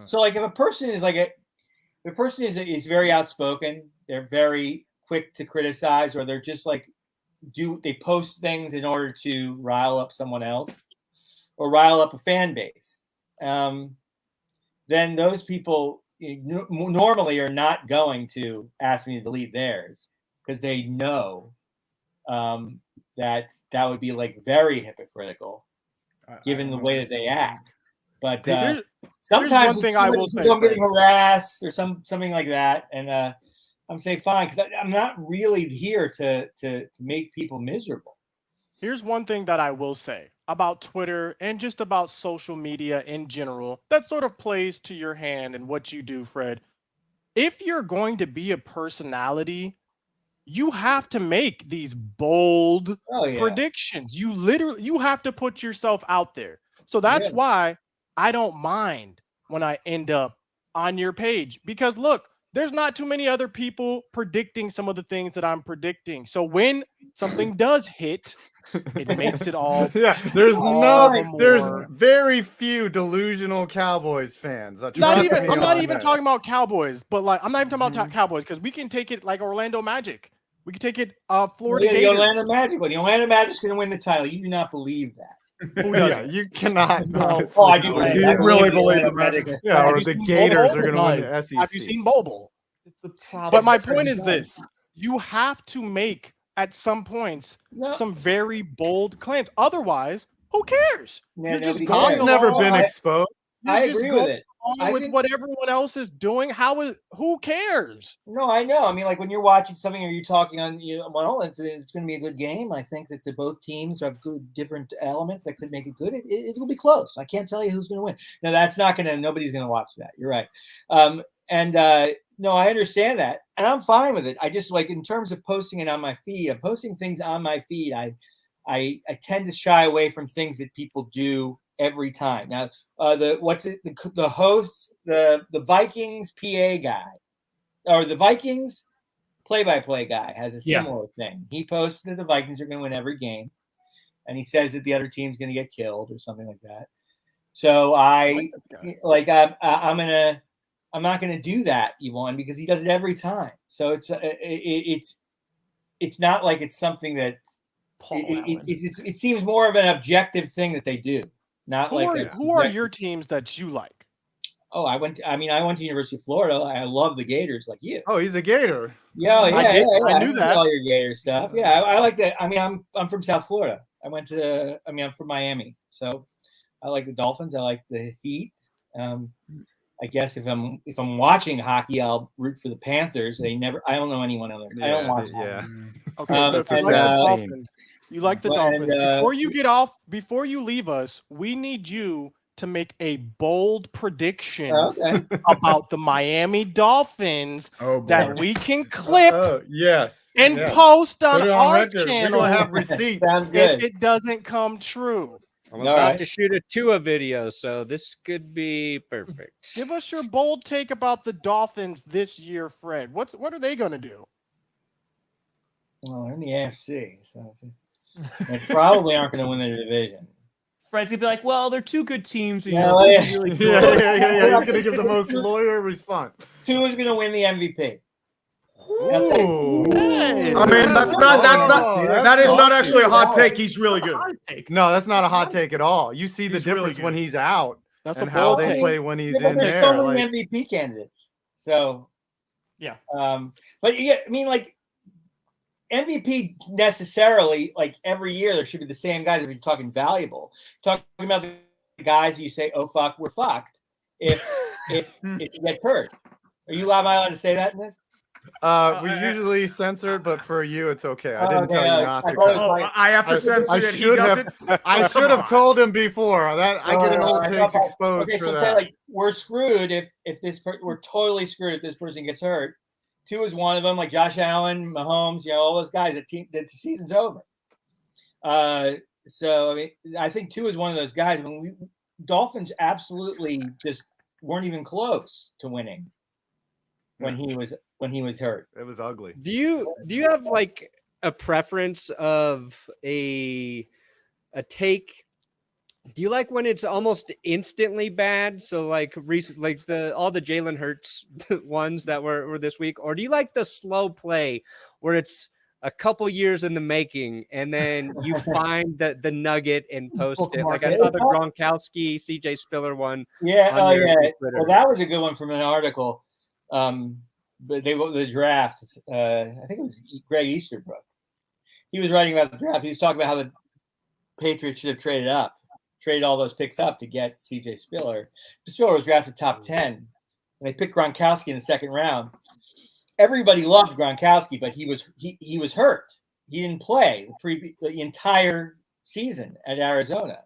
So, like, if a person is is very outspoken, they're very quick to criticize, or they're just like they post things in order to rile up someone else or rile up a fan base. Then those people normally are not going to ask me to delete theirs. Because they know that would be like very hypocritical, given the way that they act. But sometimes one thing I will say, I'm getting harassed or something like that, and I'm saying fine because I'm not really here to make people miserable. Here's one thing that I will say about Twitter and just about social media in general that sort of plays to your hand and what you do, Fred. If you're going to be a personality, you have to make these bold predictions. You have to put yourself out there. So that's why I don't mind when I end up on your page, because look, there's not too many other people predicting some of the things that I'm predicting. So when something does hit, it makes it all. There's very few delusional Cowboys fans. I'm not even talking about Cowboys, but like I'm not even talking about Cowboys because we can take it like Orlando Magic. We can take it Florida Gators. The Orlando Magic. Well, the Orlando Magic's going to win the title. You do not believe that. Who doesn't? You cannot. I do believe that. You really believe the Magic. Yeah, or the Gators are going to win the SEC. Have you seen Bobo? It's a problem. But my point is this. You have to make, at some points, some very bold claims. Otherwise, who cares? Tom's never been exposed. I agree with it. With what everyone else is doing, who cares? No, I know. I mean, like when you're watching something or you're talking on, well, it's going to be a good game. I think that both teams have good different elements that could make it good. It'll be close. I can't tell you who's going to win. No, that's not going to. Nobody's going to watch that. You're right. No, I understand that, and I'm fine with it. I just like in terms of posting it on my feed. I'm posting things on my feed. I tend to shy away from things that people do every time. Now, the host, the Vikings PA guy, or the Vikings play-by-play guy has a similar thing. He posts that the Vikings are going to win every game, and he says that the other team's going to get killed or something like that. So I'm not going to do that, Yvonne, because he does it every time. So it's not like it's something that it seems more of an objective thing that they do. Who are your teams that you like? Oh, I went to University of Florida. I love the Gators, like you. Oh, he's a Gator. Yeah. I knew that. All your Gator stuff. Yeah, I like that. I mean, I'm from South Florida. I'm from Miami, so I like the Dolphins. I like the Heat. I guess if I'm watching hockey, I'll root for the Panthers. I don't know anyone other. I don't watch. Yeah. Okay, so if That's you a like sad the team. Dolphins, you like the Dolphins. Before you leave us, we need you to make a bold prediction about the Miami Dolphins that we can clip yes. and yes. post on Put it our record. channel We're gonna have receipts. Sounds good. if it doesn't come true. I'm All about right. to shoot a Tua video, so this could be perfect. Give us your bold take about the Dolphins this year, Fred. What are they going to do? Well, they're in the AFC, so they probably aren't going to win the division. Fred's gonna be like, well, they're two good teams. You Yeah, know, well, it's yeah. really Yeah, cool. He's gonna give the most lawyer response. Tua's going to win the MVP. Ooh. Hey. I mean, that is not actually a hot take. He's really good. Hot take. No, that's not a hot take at all. You see the He's really difference when good. he's out That's and a how bold they take. play when he's Yeah, but in there's there. so many Like, MVP candidates. So, Yeah. But yeah, I mean, like MVP necessarily, like every year there should be the same guys. If you're talking valuable, talking about the guys you say, "Oh fuck, we're fucked." If you get hurt, am I allowed to say that in this? we usually censor it, but for you, it's okay. I didn't Okay, tell you not I to. thought it was cut. like- I have to I censor that he should does have. it. I should have told him before that I get an old I takes thought- exposed okay, for so that. like we're screwed if we're totally screwed if this person gets hurt. Two is one of them, like Josh Allen, Mahomes, all those guys. That the season's over. So I mean, I think two is one of those guys. When Dolphins absolutely just weren't even close to winning when he was hurt. It was ugly. Do you have like a preference of a take? Do you like when it's almost instantly bad? So like all the Jalen Hurts ones that were this week, or do you like the slow play where it's a couple years in the making and then you find the nugget and post it? Like I saw the Gronkowski, CJ Spiller one. Yeah, on your Twitter. Well, that was a good one from an article. But they wrote the draft. I think it was Greg Easterbrook. He was writing about the draft. He was talking about how the Patriots should have traded all those picks up to get CJ Spiller. Spiller was drafted top 10, and they picked Gronkowski in the second round. Everybody loved Gronkowski, but he was hurt. He didn't play the entire season at Arizona.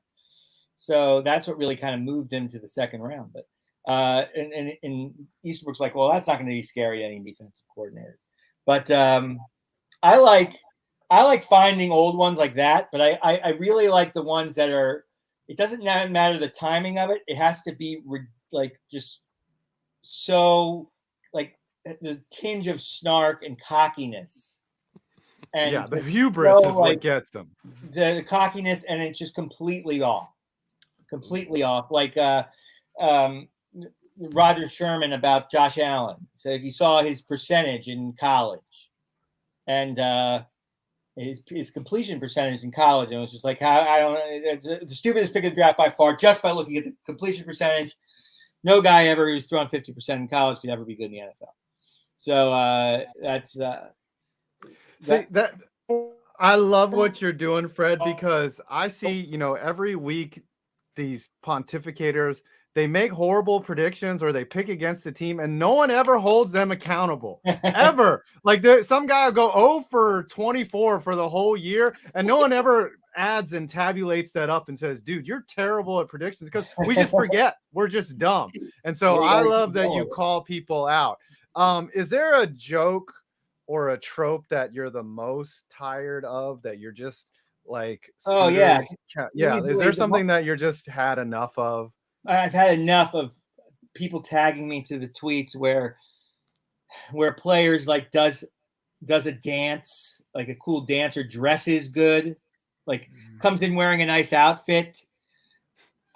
So that's what really kind of moved him to the second round. But and Easterbrook's like, well, that's not going to be scary to any defensive coordinator. But I like finding old ones like that. But I really like the ones that are. It doesn't matter the timing of it. It has to be like just so like the tinge of snark and cockiness. And yeah, the hubris is what gets them. The cockiness, and it's just completely off. Like Roger Sherman about Josh Allen. So he saw his percentage in college and his completion percentage in college. And it was just like, the stupidest pick of the draft by far, just by looking at the completion percentage. No guy ever who's thrown 50% in college could ever be good in the NFL. So that's See that. I love what you're doing, Fred, because I see, every week these pontificators, they make horrible predictions or they pick against the team and no one ever holds them accountable ever. Like some guy will go 0 for 24 for the whole year and no one ever adds and tabulates that up and says, dude, you're terrible at predictions, because we just forget. We're just dumb. And so I love that you call people out. Is there a joke or a trope that you're the most tired of, that you're just like, oh yeah. Is there something that you're just had enough of? I've had enough of people tagging me to the tweets where players like does a dance, like a cool dance, or dresses good, like comes in wearing a nice outfit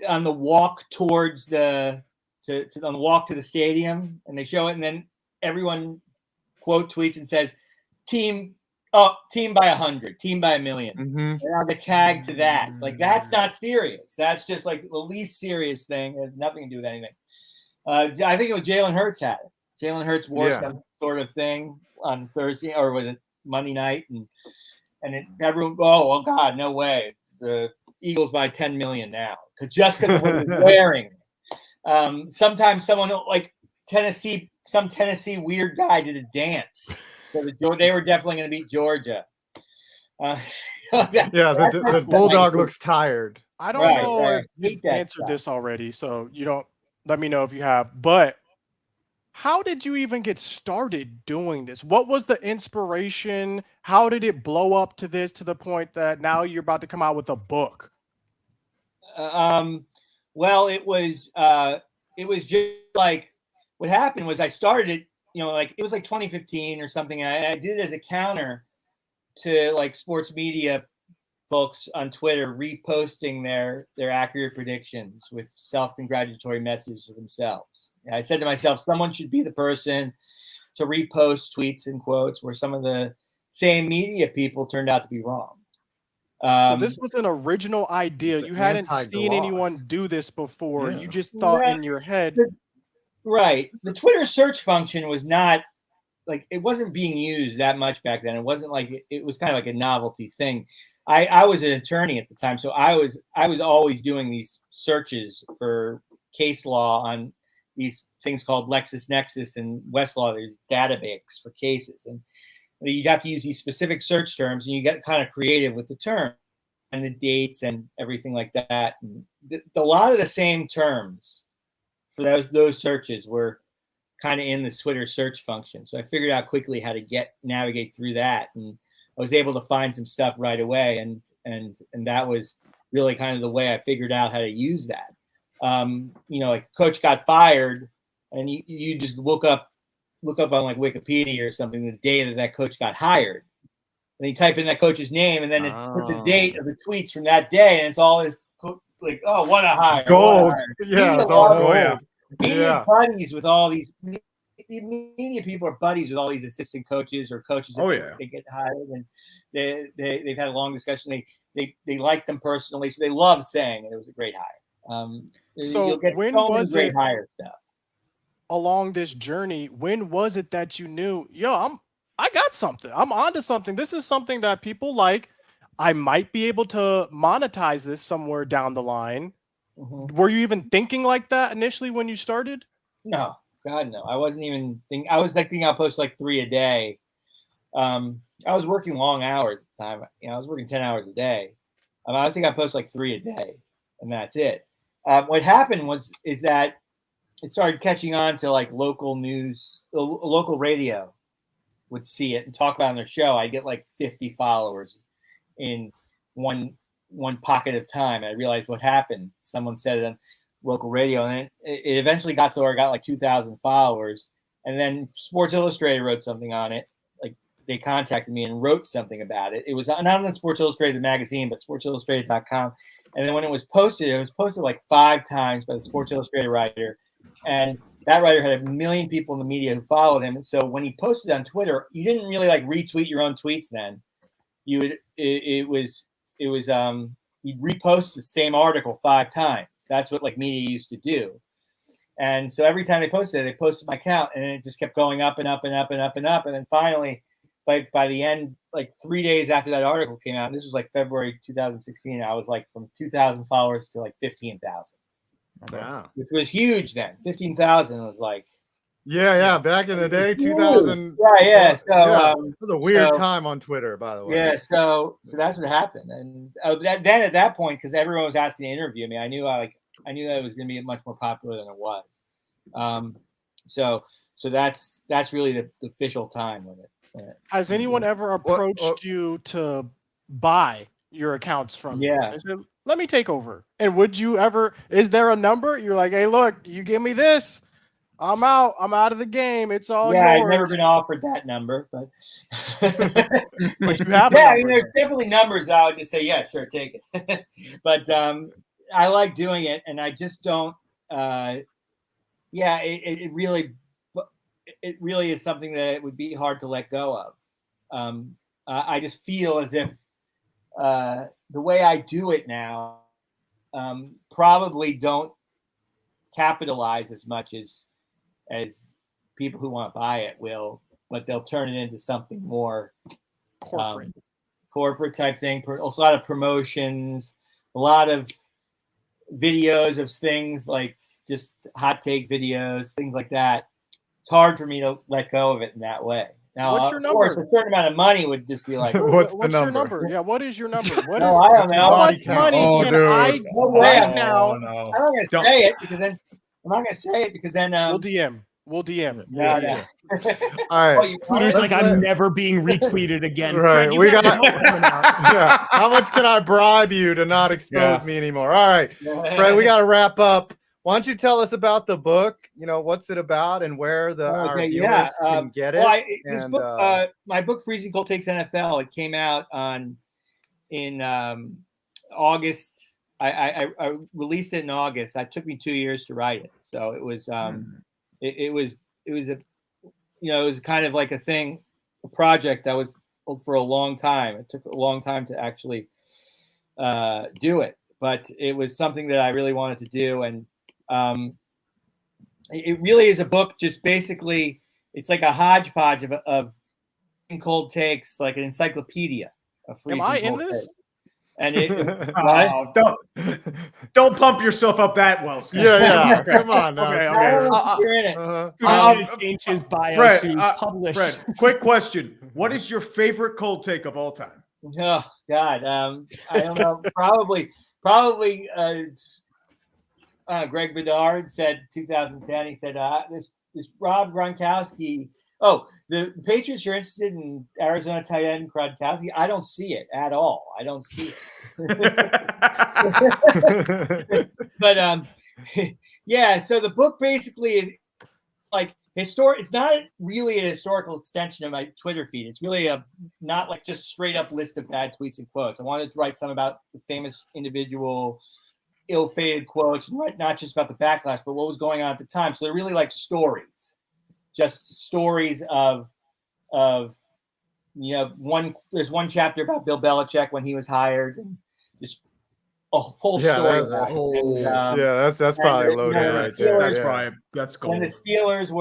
on the walk towards on the walk to the stadium, and they show it, and then everyone quote tweets and says, team by 100, team by 1,000,000. And I'll get tagged to that. Like, that's not serious. That's just like the least serious thing. It has nothing to do with anything. I think it was Jalen Hurts had it. Jalen Hurts wore some sort of thing on Thursday, or was it Monday night? And everyone, oh God, no way. The Eagles by 10 million now. just because of what he was wearing. Sometimes someone like some Tennessee weird guy did a dance. So they were definitely going to beat Georgia. The Bulldog looks tired. I don't know if you've answered this already, so you don't let me know if you have. But how did you even get started doing this? What was the inspiration? How did it blow up to the point that now you're about to come out with a book? Well, it was just like what happened was I started it, like it was like 2015 or something. And I did it as a counter to like sports media folks on Twitter reposting their accurate predictions with self-congratulatory messages to themselves. And I said to myself, someone should be the person to repost tweets and quotes where some of the same media people turned out to be wrong. So this was an original idea. You hadn't seen anyone do this before. You just thought in your head. Right. The Twitter search function was not like, it wasn't being used that much back then. It wasn't like, it was kind of like a novelty thing. I was an attorney at the time, so I was always doing these searches for case law on these things called LexisNexis and Westlaw. There's database for cases, and you have to use these specific search terms, and you get kind of creative with the term and the dates and everything like that. And a lot of the same terms for those searches were kind of in the Twitter search function. So I figured out quickly how to navigate through that, and I was able to find some stuff right away, and that was really kind of the way I figured out how to use that. Like coach got fired, and you just look up on like Wikipedia or something the day that coach got hired, and you type in that coach's name, and then it put the date of the tweets from that day, and it's all this like, oh, what a hire, gold. Yeah, it's all gold. He's buddies with all these. The media people are buddies with all these assistant coaches or coaches that they get hired, and they've had a long discussion. They like them personally, so they love saying it was a great hire. So you'll get when so many was great it hire stuff along this journey? When was it that you knew, I got something, I'm onto something, this is something that people like, I might be able to monetize this somewhere down the line? Mm-hmm. Were you even thinking like that initially when you started? No. God, no. I wasn't even thinking. I was thinking I'll post like 3 a day. I was working long hours at the time. I was working 10 hours a day. I think I post like 3 a day, and that's it. What happened is that it started catching on to like local news, local radio would see it and talk about it on their show. I get like 50 followers in one pocket of time. I realized what happened. Someone said it on local radio, and it eventually got to where I got like 2,000 followers, and then Sports Illustrated wrote something on it. Like they contacted me and wrote something about it. It was not on Sports Illustrated magazine, but sportsillustrated.com. And then when it was posted like 5 times by the Sports Illustrated writer, and that writer had 1 million people in the media who followed him. And so when he posted on Twitter, you didn't really like retweet your own tweets then. You'd repost the same article 5 times. That's what like media used to do. And so every time they posted my count, and it just kept going up and up and up and up and up. And then finally, by the end, like 3 days after that article came out, and this was like February 2016, I was like from 2,000 followers to like 15,000. Wow. Which was huge then. 15,000 was like. Yeah. Back in the day, 2000. Yeah. So it was a weird time on Twitter, by the way. Yeah. So that's what happened. And then at that point, because everyone was asking to interview me, I knew that it was going to be much more popular than it was. So that's really the official time with it. Has anyone ever approached you to buy your accounts from you? Said, let me take over. And would you ever? Is there a number? You're like, hey, look, you give me this, I'm out. I'm out of the game. It's all yours. I've never been offered that number, but but you have. Yeah, there's definitely numbers I would just say, yeah, sure, take it. But I like doing it, and I just don't. It really is something that it would be hard to let go of. I just feel as if the way I do it now probably don't capitalize as much as people who want to buy it will, but they'll turn it into something more corporate type thing. A lot of promotions, a lot of videos of things like just hot take videos, things like that. It's hard for me to let go of it in that way. Now, What's your of course, number? a certain amount of money would just be like, What's the What's your number? number? Yeah, what is your number? What no, is, I don't know. how Body much count. money Oh, can dude. I No way. right now? I'm not going to say it because then I'm not going to say it because then We'll DM. We'll DM. no, Yeah. no. All Oh, right. you want Scooter's it? like, I'm never being retweeted again. Right, Fred, you we got got- your number now. Yeah. How much can I bribe you to not expose me anymore? All right, Fred, we got to wrap up. Why don't you tell us about the book? You know, what's it about and where our viewers can get it? Well, this and, book, my book, Freezing Cold Takes NFL, it came out in August. I released it in August. It took me 2 years to write it, so it was it was a it was kind of like a project that was for a long time. It took a long time to actually do it, but it was something that I really wanted to do, and it really is a book. Just basically, it's like a hodgepodge of cold takes, like an encyclopedia. Am I in this? Takes. And it Oh, don't pump yourself up that well, Scott. yeah. Come on now. Okay. You're in it. Uh-huh. Change his bio Fred, to publish. Fred, quick question. What is your favorite cold take of all time? Oh God, I don't know. Probably. Greg Bedard said 2010. He said this Rob Gronkowski. Oh, the Patriots are interested in Arizona tight end Gronkowski. I don't see it at all. I don't see it. But yeah. So the book basically is like historic. It's not really a historical extension of my Twitter feed. It's really not like just straight up list of bad tweets and quotes. I wanted to write some about the famous individual ill-fated quotes, not just about the backlash, but what was going on at the time. So they're really like stories. Just stories of there's one chapter about Bill Belichick when he was hired, and just a full story. That's probably loaded right there. That's gold. When the Steelers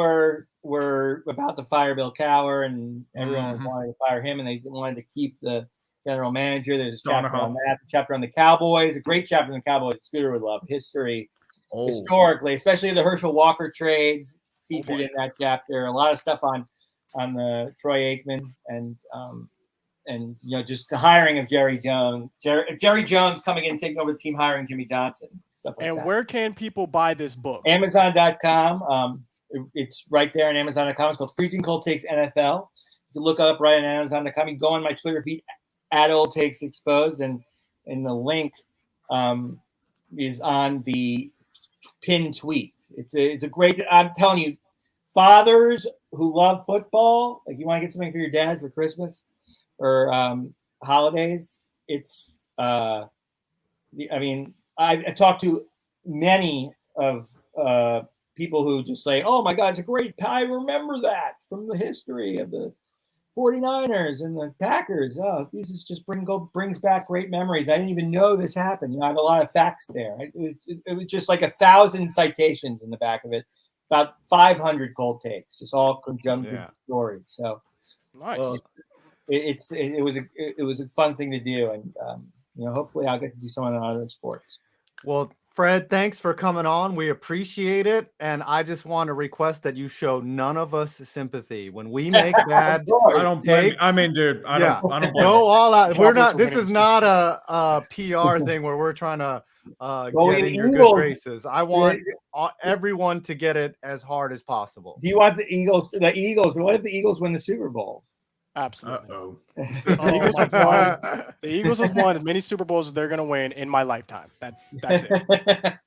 were about to fire Bill Cowher, and everyone wanted to fire him, and they wanted to keep the general manager. There's a chapter on that. A chapter on the Cowboys. A great chapter on the Cowboys. Scooter would love history, historically, especially the Herschel Walker trades. Featured in that chapter, a lot of stuff on the Troy Aikman and just the hiring of Jerry Jones. Jerry Jones coming in, taking over the team, hiring Jimmy Johnson, stuff like that. And where can people buy this book? Amazon.com. It's right there on Amazon.com. It's called Freezing Cold Takes NFL. You can look up right on Amazon.com. You can go on my Twitter feed at Old Takes Exposed, and the link is on the pinned tweet. It's a great. I'm telling you, fathers who love football, like you want to get something for your dad for Christmas or holidays. It's. I mean, I've talked to many of people who just say, "Oh my God, it's a great. I remember that from the history of the 49ers and the Packers. Oh, this is just brings back great memories. I didn't even know this happened. I have a lot of facts there. It was just like 1,000 citations in the back of it, about 500 cold takes, just all conjunctive stories. So nice. It was a fun thing to do, and hopefully I'll get to do some on other sports. Well, Fred, thanks for coming on. We appreciate it. And I just want to request that you show none of us sympathy when we make bad I don't blame. takes. I mean, dude, I don't blame. Go all out. We're not. Robert's This is winning not a PR thing where we're trying to get in your good Eagles- graces. I want everyone to get it as hard as possible. Do you want the Eagles? What if the Eagles win the Super Bowl? Absolutely. Uh-oh. The Eagles have won as many Super Bowls as they're going to win in my lifetime. That's it.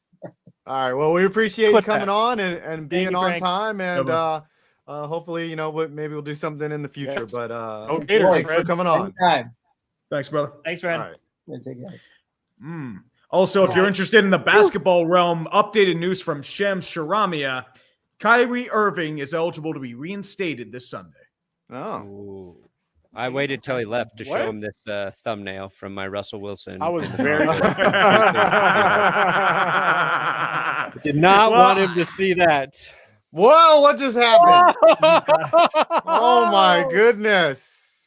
All right. Well, we appreciate you Clip coming that. on and being you, on Frank. time. And hopefully, maybe we'll do something in the future. Yes. But Gators, thanks for Fred. coming on. Anytime. Thanks, brother. Thanks, Fred. All right. Yeah, take care. Also, if you're interested in the basketball realm, updated news from Shem Sharamia, Kyrie Irving is eligible to be reinstated this Sunday. Oh. Ooh. I waited till he left to What? show him this thumbnail from my Russell Wilson. I was very Did not want him to see that. Whoa, what just happened? Oh my goodness.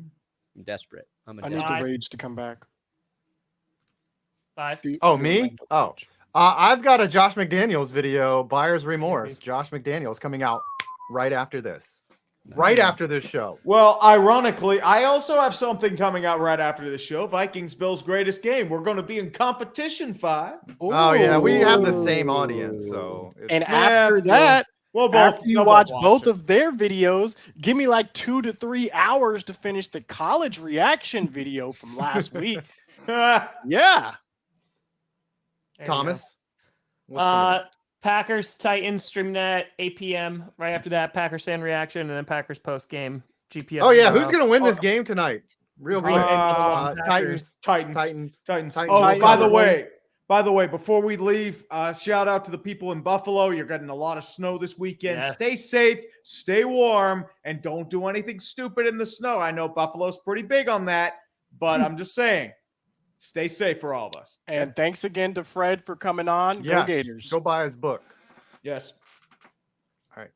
I'm desperate. I'm a I need desperate. the rage to come back. 5. Oh, me? Oh. I've got a Josh McDaniels video, Buyer's Remorse. Josh McDaniels coming out right after this. Right after this show. Well, ironically, I also have something coming out right after the show. Vikings Bills greatest game. We're going to be in competition 5. Oh yeah, we have the same audience, so it's, And after that, well, after you they'll watch watch both it. of their videos, give me like 2 to 3 hours to finish the college reaction video from last week. Yeah. There you Thomas. go. What's coming up? Packers Titans streaming at 8 p.m. Right after that, Packers fan reaction, and then Packers post game GPS. Oh yeah, tomorrow. who's gonna win this game tonight? Real quick. Packers. Titans. Titans. Titans. Oh, Titans. by the way, before we leave, shout out to the people in Buffalo. You're getting a lot of snow this weekend. Yes. Stay safe, stay warm, and don't do anything stupid in the snow. I know Buffalo's pretty big on that, but I'm just saying, stay safe for all of us. And thanks again to Fred for coming on. Go Yes. Gators. Go buy his book. Yes. All right.